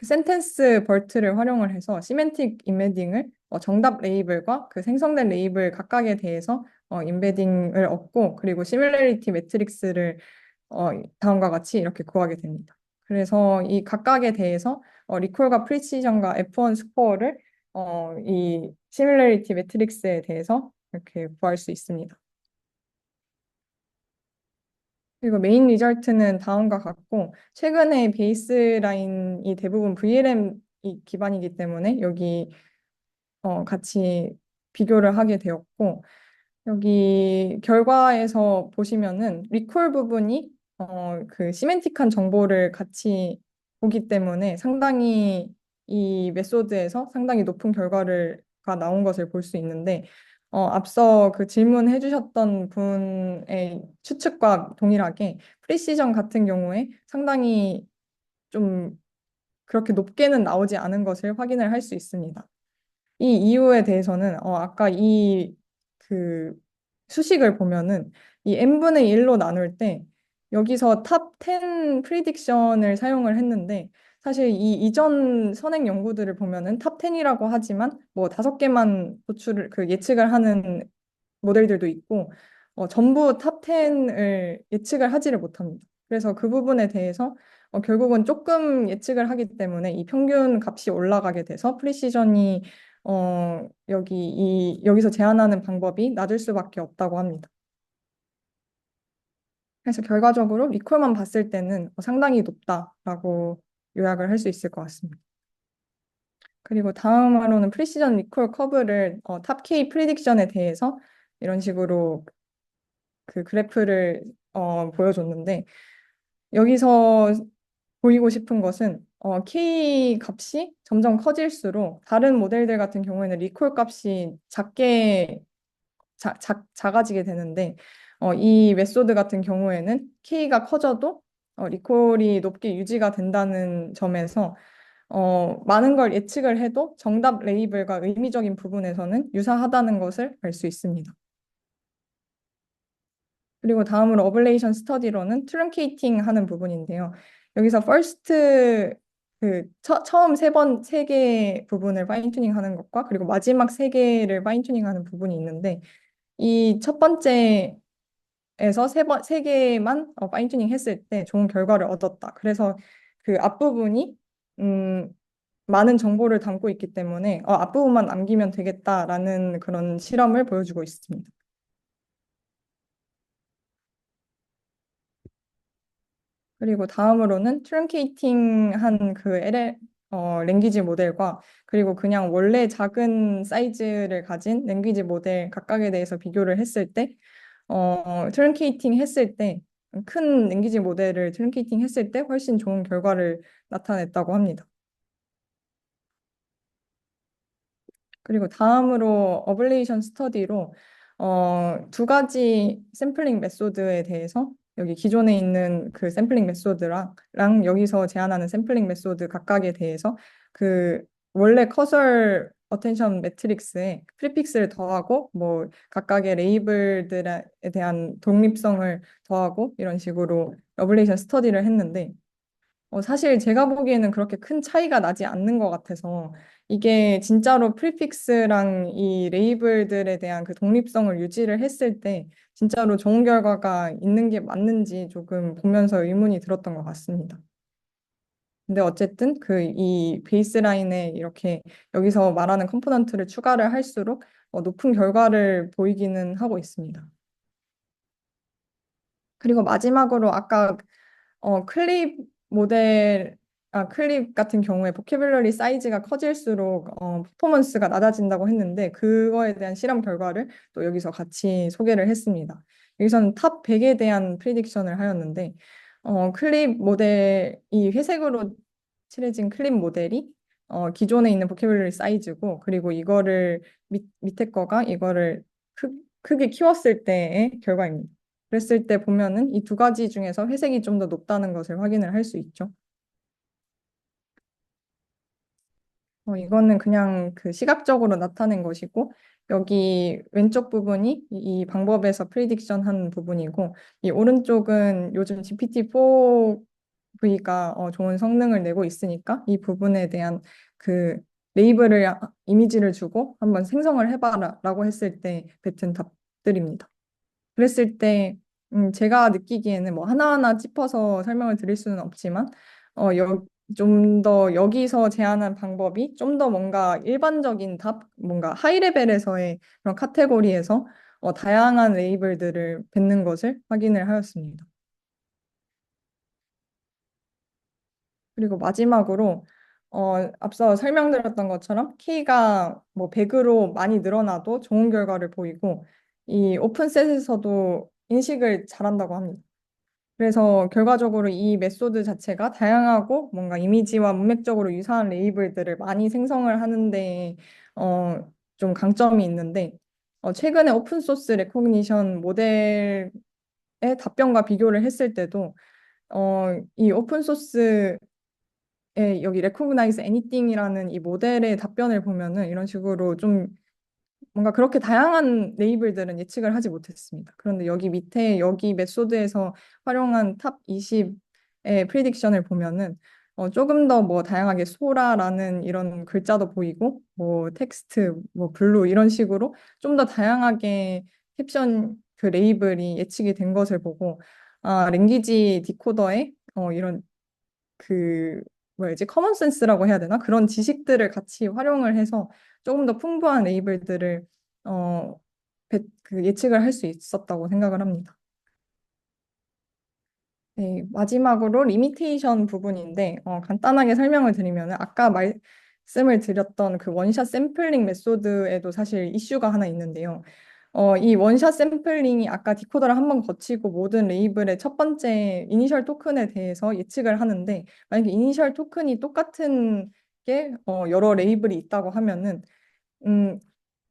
센텐스 벌트를 활용을 해서 시멘틱 임베딩을 정답 레이블과 그 생성된 레이블 각각에 대해서 임베딩을 얻고 그리고 시뮬레리티 매트릭스를 다음과 같이 이렇게 구하게 됩니다. 그래서 이 각각에 대해서 리콜과 프리시전과 F1 스코어를 이 시뮬레리티 매트릭스에 대해서 이렇게 구할 수 있습니다. 그리고 메인 리절트는 다음과 같고 최근에 베이스라인이 대부분 VLM 기반이기 때문에 여기 같이 비교를 하게 되었고 여기 결과에서 보시면은 리콜 부분이 그 시멘틱한 정보를 같이 보기 때문에 상당히 이 메소드에서 상당히 높은 결과가 나온 것을 볼 수 있는데 앞서 그 질문해 주셨던 분의 추측과 동일하게 프리시전 같은 경우에 상당히 좀 그렇게 높게는 나오지 않은 것을 확인을 할 수 있습니다. 이 이유에 대해서는 아까 그 수식을 보면은 이 n분의 1로 나눌 때 여기서 탑 10 프리딕션을 사용을 했는데 사실 이 이전 선행 연구들을 보면은 탑 10이라고 하지만 뭐 5개만 예측을 하는 모델들도 있고 전부 탑 10을 예측을 하지를 못합니다. 그래서 그 부분에 대해서 결국은 조금 예측을 하기 때문에 이 평균 값이 올라가게 돼서 프리시전이 여기서 제한하는 방법이 낮을 수밖에 없다고 합니다. 그래서 결과적으로 리콜만 봤을 때는 상당히 높다라고 요약을 할 수 있을 것 같습니다. 그리고 다음으로는 프리시전 리콜 커브를 탑 K 프리딕션에 대해서 이런 식으로 그 그래프를 보여줬는데 여기서 보이고 싶은 것은 K 값이 점점 커질수록 다른 모델들 같은 경우에는 리콜 값이 작아지게 되는데 이 메소드 같은 경우에는 K가 커져도 리콜이 높게 유지가 된다는 점에서 많은 걸 예측을 해도 정답 레이블과 의미적인 부분에서는 유사하다는 것을 알 수 있습니다. 그리고 다음으로 어블레이션 스터디로는 트렁케이팅 하는 부분인데요. 여기서 first 처음 세 개 부분을 파인 튜닝 하는 것과 그리고 마지막 세 개를 파인 튜닝 하는 부분이 있는데 이 첫 번째에서 세 개만 파인 튜닝 했을 때 좋은 결과를 얻었다. 그래서 그 앞부분이 음, 많은 정보를 담고 있기 때문에 앞부분만 남기면 되겠다라는 그런 실험을 보여주고 있습니다. 그리고 다음으로는 트렁케이팅 한 그 랭귀지 모델과 그리고 그냥 원래 작은 사이즈를 가진 랭귀지 모델 각각에 대해서 비교를 했을 때 트렁케이팅 했을 때 큰 랭귀지 모델을 트렁케이팅 했을 때 훨씬 좋은 결과를 나타냈다고 합니다. 그리고 다음으로 어블레이션 스터디로 두 가지 샘플링 메소드에 대해서 여기 기존에 있는 그 샘플링 메소드랑 여기서 제안하는 샘플링 메소드 각각에 대해서 그 원래 커서 어텐션 매트릭스에 프리픽스를 더하고 뭐 각각의 레이블들에 대한 독립성을 더하고 이런 식으로 어블레이션 스터디를 했는데 사실 제가 보기에는 그렇게 큰 차이가 나지 않는 것 같아서 이게 진짜로 프리픽스랑 이 레이블들에 대한 그 독립성을 유지를 했을 때 진짜로 좋은 결과가 있는 게 맞는지 조금 보면서 의문이 들었던 것 같습니다. 근데 어쨌든 그 이 베이스라인에 이렇게 여기서 말하는 컴포넌트를 추가를 할수록 높은 결과를 보이기는 하고 있습니다. 그리고 마지막으로 아까 클립 모델, 클립 같은 경우에 보캐블러리 사이즈가 커질수록 퍼포먼스가 낮아진다고 했는데 그거에 대한 실험 결과를 또 여기서 같이 소개를 했습니다. 여기서는 탑 100에 대한 프리딕션을 하였는데 클립 모델, 이 회색으로 칠해진 클립 모델이 기존에 있는 보캐블러리 사이즈고 그리고 이거를 밑에 거가 이거를 크게 키웠을 때의 결과입니다. 그랬을 때 보면은 이 두 가지 중에서 회색이 좀 더 높다는 것을 확인을 할 수 있죠. 이거는 그냥 그 시각적으로 나타낸 것이고 여기 왼쪽 부분이 이 방법에서 프리딕션 한 부분이고 이 오른쪽은 요즘 GPT-4V가 좋은 성능을 내고 있으니까 이 부분에 대한 그 레이블을 이미지를 주고 한번 생성을 해봐라 라고 했을 때 뱉은 답들입니다. 그랬을 때 제가 느끼기에는 뭐 하나하나 짚어서 설명을 드릴 수는 없지만 좀 더 여기서 제안한 방법이 좀 더 뭔가 일반적인 뭔가 하이 레벨에서의 그런 카테고리에서 다양한 레이블들을 뱉는 것을 확인을 하였습니다. 그리고 마지막으로 앞서 설명드렸던 것처럼 K가 뭐 100으로 많이 늘어나도 좋은 결과를 보이고 이 오픈셋에서도 인식을 잘한다고 합니다. 그래서 결과적으로 이 메소드 자체가 다양하고 뭔가 이미지와 문맥적으로 유사한 레이블들을 많이 생성을 하는데 좀 강점이 있는데 최근에 오픈소스 레코그니션 모델의 답변과 비교를 했을 때도 이 오픈소스 여기 recognize anything이라는 이 모델의 답변을 보면은 이런 식으로 좀 뭔가 그렇게 다양한 레이블들은 예측을 하지 못했습니다. 그런데 여기 밑에 여기 메소드에서 활용한 탑 20의 프리딕션을 보면은 조금 더 뭐 다양하게 소라라는 이런 글자도 보이고 뭐 텍스트, 뭐 블루 이런 식으로 좀 더 다양하게 캡션 그 레이블이 예측이 된 것을 보고 랭귀지 디코더에 이런 그 뭐야지 커먼 센스라고 해야 되나? 그런 지식들을 같이 활용을 해서 조금 더 풍부한 레이블들을 어, 그 예측을 할 수 있었다고 생각을 합니다. 네, 마지막으로 리미테이션 부분인데 간단하게 설명을 드리면 아까 말씀을 드렸던 그 원샷 샘플링 메소드에도 사실 이슈가 하나 있는데요. 이 원샷 샘플링이 아까 디코더를 한번 거치고 모든 레이블의 첫 번째 이니셜 토큰에 대해서 예측을 하는데 만약에 이니셜 토큰이 똑같은 게 여러 레이블이 있다고 하면은 음,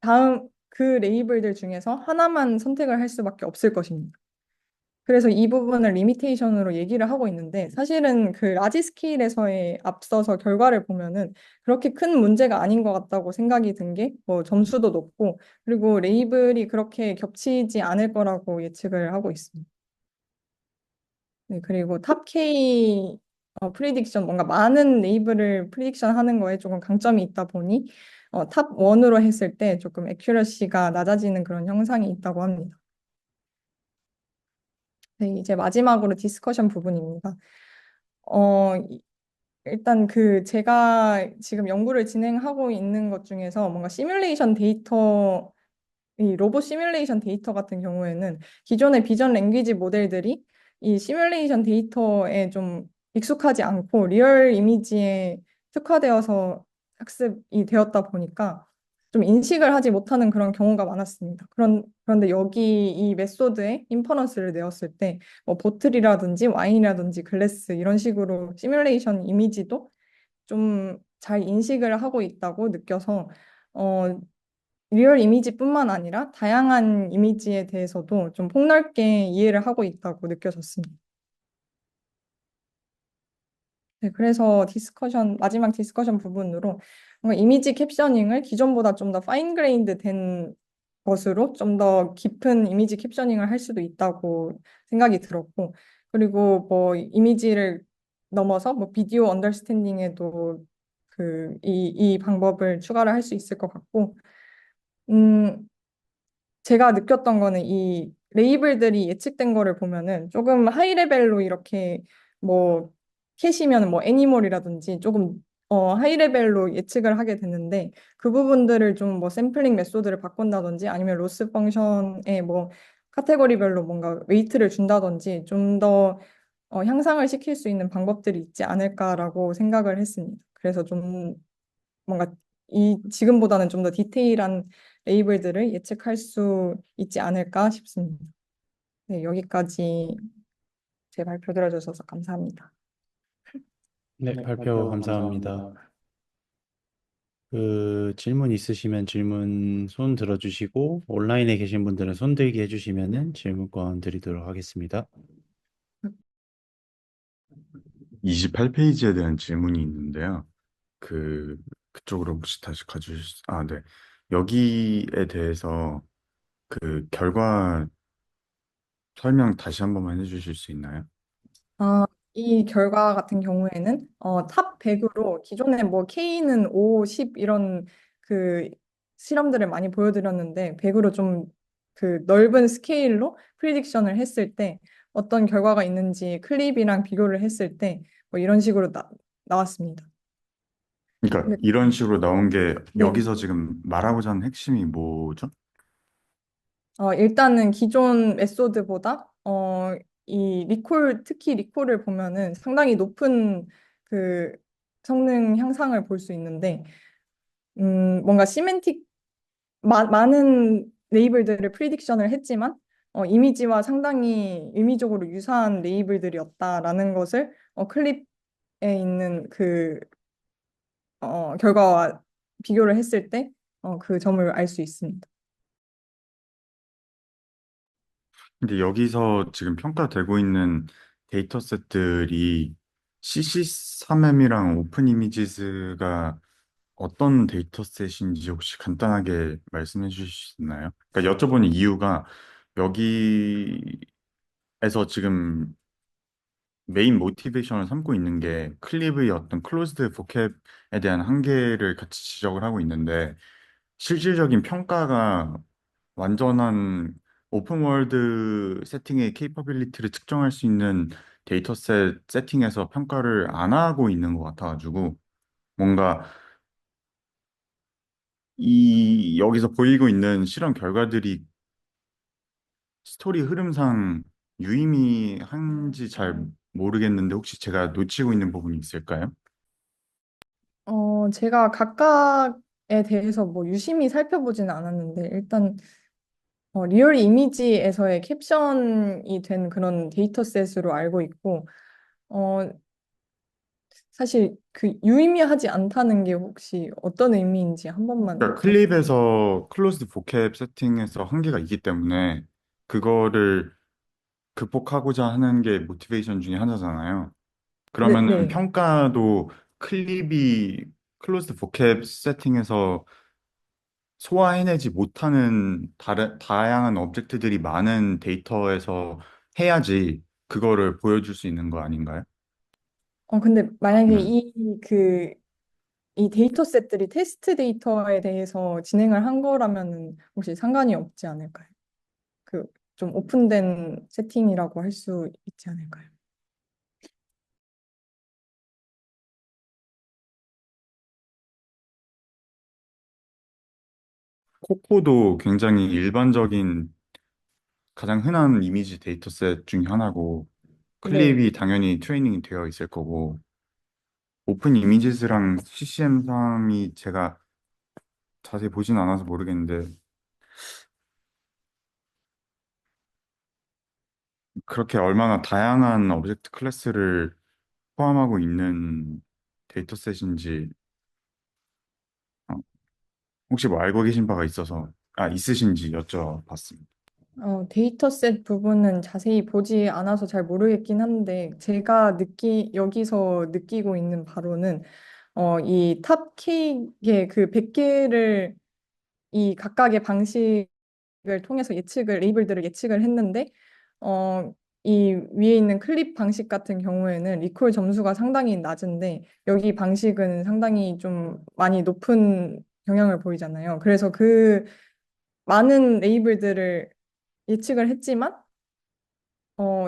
다음 그 레이블들 중에서 하나만 선택을 할 수밖에 없을 것입니다. 그래서 이 부분을 리미테이션으로 얘기를 하고 있는데 사실은 그 라지 스케일에서의 앞서서 결과를 보면은 그렇게 큰 문제가 아닌 것 같다고 생각이 든 게 뭐 점수도 높고 그리고 레이블이 그렇게 겹치지 않을 거라고 예측을 하고 있습니다. 네, 그리고 탑 K 프리딕션 뭔가 많은 레이블을 프리딕션 하는 거에 조금 강점이 있다 보니 탑 1으로 했을 때 조금 액큐러시가 낮아지는 그런 현상이 있다고 합니다. 네, 이제 마지막으로 디스커션 부분입니다. 일단 그 제가 지금 연구를 진행하고 있는 것 중에서 뭔가 시뮬레이션 데이터, 이 로봇 시뮬레이션 데이터 같은 경우에는 기존의 비전 랭귀지 모델들이 이 시뮬레이션 데이터에 좀 익숙하지 않고 리얼 이미지에 특화되어서 학습이 되었다 보니까 좀 인식을 하지 못하는 그런 경우가 많았습니다. 그런데 여기 이 메소드에 인퍼런스를 내었을 때 뭐 보틀이라든지 와인이라든지 글래스 이런 식으로 시뮬레이션 이미지도 좀 잘 인식을 하고 있다고 느껴서 어, 리얼 이미지뿐만 아니라 다양한 이미지에 대해서도 좀 폭넓게 이해를 하고 있다고 느껴졌습니다. 네, 그래서 마지막 디스커션 부분으로 뭔가 이미지 캡셔닝을 기존보다 좀 더 파인 그레인드 된 것으로 좀 더 깊은 이미지 캡셔닝을 할 수도 있다고 생각이 들었고, 그리고 뭐 이미지를 넘어서 뭐 비디오 언더스탠딩에도 이 방법을 추가를 할 수 있을 것 같고, 음, 제가 느꼈던 거는 이 레이블들이 예측된 거를 보면은 조금 하이 레벨로 이렇게 뭐 캐시면 뭐 애니멀이라든지 조금 하이 레벨로 예측을 하게 되는데 그 부분들을 좀 뭐 샘플링 메소드를 바꾼다든지 아니면 로스 펑션에 뭐 카테고리별로 뭔가 웨이트를 준다든지 좀 더 향상을 시킬 수 있는 방법들이 있지 않을까라고 생각을 했습니다. 그래서 좀 뭔가 이 지금보다는 좀 더 디테일한 레이블들을 예측할 수 있지 않을까 싶습니다. 네, 여기까지 제 발표 들어주셔서 감사합니다. 네, 발표 감사합니다. 그 질문 있으시면 질문 손 들어주시고 온라인에 계신 분들은 손 들기 해주시면은 질문권 드리도록 하겠습니다. 28페이지에 대한 질문이 있는데요. 그쪽으로 혹시 다시 네. 여기에 대해서 그 결과 설명 다시 한 번만 해주실 수 있나요? 이 결과 같은 경우에는 탑 100으로 기존에 뭐 K는 5, 10 이런 그 실험들을 많이 보여드렸는데 100으로 좀 그 넓은 스케일로 프리딕션을 했을 때 어떤 결과가 있는지 클립이랑 비교를 했을 때 뭐 이런 식으로 나왔습니다. 그러니까 네, 이런 식으로 나온 게 네. 여기서 지금 말하고자 하는 핵심이 뭐죠? 일단은 기존 메소드보다 이 특히 리콜을 보면은 상당히 높은 그 성능 향상을 볼 수 있는데 뭔가 많은 레이블들을 프리딕션을 했지만 이미지와 상당히 의미적으로 유사한 레이블들이었다라는 것을 클립에 있는 결과와 비교를 했을 때 그 점을 알 수 있습니다. 근데 여기서 지금 평가되고 있는 데이터셋들이 CC3M이랑 오픈 이미지스가 어떤 데이터셋인지 혹시 간단하게 말씀해 주실 수 있나요? 그러니까 여쭤보는 이유가 여기에서 지금 메인 모티베이션을 삼고 있는 게 클립의 어떤 클로즈드 보캡에 대한 한계를 같이 지적을 하고 있는데 실질적인 평가가 완전한 오픈월드 세팅의 케이퍼빌리티를 측정할 수 있는 데이터셋 세팅에서 평가를 안 하고 있는 것 같아가지고 뭔가 이 여기서 보이고 있는 실험 결과들이 스토리 흐름상 유의미한지 잘 모르겠는데 혹시 제가 놓치고 있는 부분이 있을까요? 제가 각각에 대해서 뭐 유심히 살펴보지는 않았는데 일단 리얼 이미지에서의 캡션이 된 그런 데이터셋으로 알고 있고 어, 사실 그 유의미하지 않다는 게 혹시 어떤 의미인지 한 번만 그러니까 클립에서 클로즈드 보캡 세팅에서 한계가 있기 때문에 그거를 극복하고자 하는 게 모티베이션 중에 하나잖아요. 네, 그러면은 네. 평가도 클립이 클로즈드 보캡 세팅에서 소화해내지 못하는 다양한 오브젝트들이 많은 데이터에서 해야지 그거를 보여줄 수 있는 거 아닌가요? 근데 만약에 음. 이 데이터셋들이 테스트 데이터에 대해서 진행을 한 거라면은 혹시 상관이 없지 않을까요? 그 좀 오픈된 세팅이라고 할 수 있지 않을까요? 코코도 굉장히 일반적인 가장 흔한 이미지 데이터셋 중에 하나고 네. 클립이 당연히 트레이닝이 되어 있을 거고 오픈 이미지스랑 CCM3이 제가 자세히 보진 않아서 모르겠는데 그렇게 얼마나 다양한 오브젝트 클래스를 포함하고 있는 데이터셋인지 어, 혹시 뭐 알고 계신 바가 있으신지 여쭤봤습니다. 데이터셋 부분은 자세히 보지 않아서 잘 모르겠긴 한데, 제가 여기서 느끼고 있는 바로는, 이 탑 K의 그 100개를 이 각각의 방식을 통해서 레이블들을 예측을 했는데, 어, 이 위에 있는 클립 방식 같은 경우에는 리콜 점수가 상당히 낮은데, 여기 방식은 상당히 좀 많이 높은 경향을 보이잖아요. 그래서 그 많은 레이블들을 예측을 했지만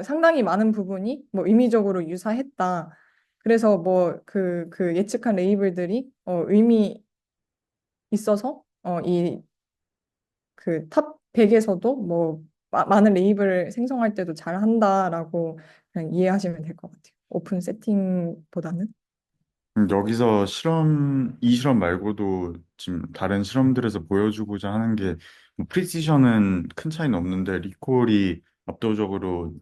상당히 많은 부분이 뭐 의미적으로 유사했다. 그래서 뭐 그 예측한 레이블들이 의미 있어서 이 그 탑 100에서도 뭐 많은 레이블을 생성할 때도 잘 한다라고 그냥 이해하시면 될 것 같아요. 오픈 세팅보다는. 여기서 이 실험 말고도 지금 다른 실험들에서 보여주고자 하는 게, 뭐 프리시션은 큰 차이는 없는데, 리콜이 압도적으로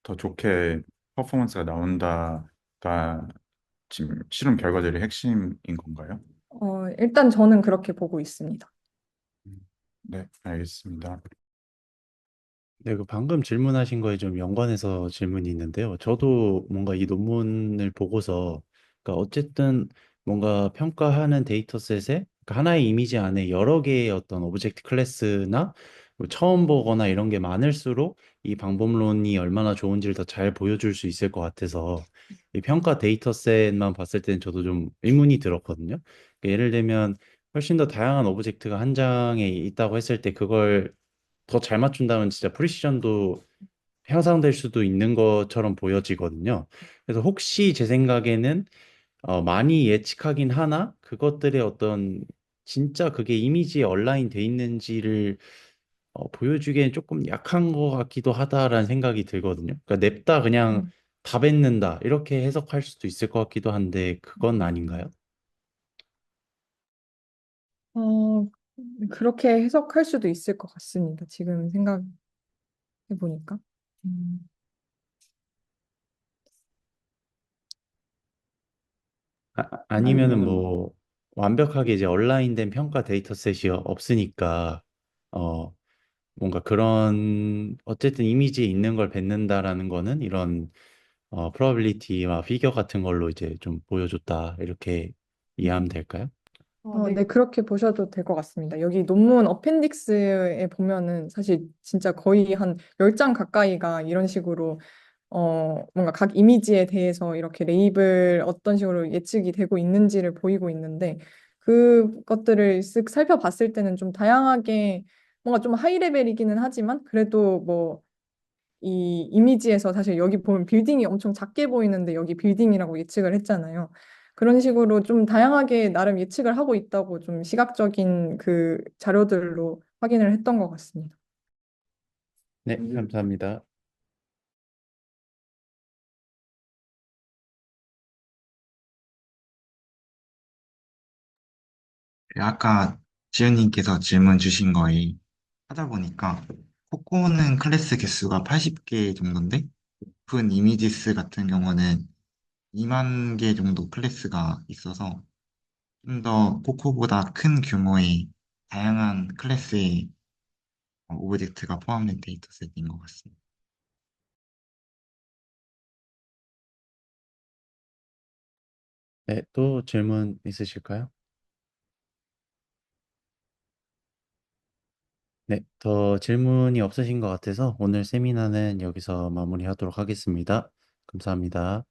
더 좋게 퍼포먼스가 나온다가 지금 실험 결과들의 핵심인 건가요? 일단 저는 그렇게 보고 있습니다. 네, 알겠습니다. 네, 그 방금 질문하신 거에 좀 연관해서 질문이 있는데요. 저도 뭔가 이 논문을 보고서, 그러니까 어쨌든 뭔가 평가하는 데이터셋에 그러니까 하나의 이미지 안에 여러 개의 어떤 오브젝트 클래스나 뭐 처음 보거나 이런 게 많을수록 이 방법론이 얼마나 좋은지를 더 잘 보여줄 수 있을 것 같아서 이 평가 데이터셋만 봤을 때는 저도 좀 의문이 들었거든요. 그러니까 예를 들면 훨씬 더 다양한 오브젝트가 한 장에 있다고 했을 때 그걸 더 잘 맞춘다면 진짜 프리시전도 향상될 수도 있는 것처럼 보여지거든요. 그래서 혹시 제 생각에는 많이 예측하긴 하나 그것들의 어떤 진짜 그게 이미지에 얼라인 돼 있는지를 보여주기엔 조금 약한 것 같기도 하다라는 생각이 들거든요. 그러니까 냅다 그냥 음. 다 뱉는다 이렇게 해석할 수도 있을 것 같기도 한데 그건 아닌가요? 어, 그렇게 해석할 수도 있을 것 같습니다. 지금 생각해 보니까. 음. 아니면은 뭐 완벽하게 이제 온라인된 평가 데이터셋이 없으니까 어 뭔가 그런 어쨌든 이미지에 있는 걸 뱉는다라는 거는 이런 프로바빌리티와 피겨 같은 걸로 이제 좀 보여줬다 이렇게 이해하면 될까요? 네, 그렇게 보셔도 될 것 같습니다. 여기 논문 어펜딕스에 보면은 사실 진짜 거의 한 10장 가까이가 이런 식으로 뭔가 각 이미지에 대해서 이렇게 레이블 어떤 식으로 예측이 되고 있는지를 보이고 있는데 그것들을 쓱 살펴봤을 때는 좀 다양하게 뭔가 좀 하이 레벨이기는 하지만 그래도 뭐 이 이미지에서 사실 여기 보면 빌딩이 엄청 작게 보이는데 여기 빌딩이라고 예측을 했잖아요. 그런 식으로 좀 다양하게 나름 예측을 하고 있다고 좀 시각적인 그 자료들로 확인을 했던 것 같습니다. 네, 감사합니다. 아까 지연님께서 질문 주신 거에 찾아보니까 코코는 클래스 개수가 80개 정도인데 오픈 이미지스 같은 경우는 2만 개 정도 클래스가 있어서 좀 더 코코보다 큰 규모의 다양한 클래스의 오브젝트가 포함된 데이터셋인 것 같습니다. 네, 또 질문 있으실까요? 네, 더 질문이 없으신 것 같아서 오늘 세미나는 여기서 마무리하도록 하겠습니다. 감사합니다.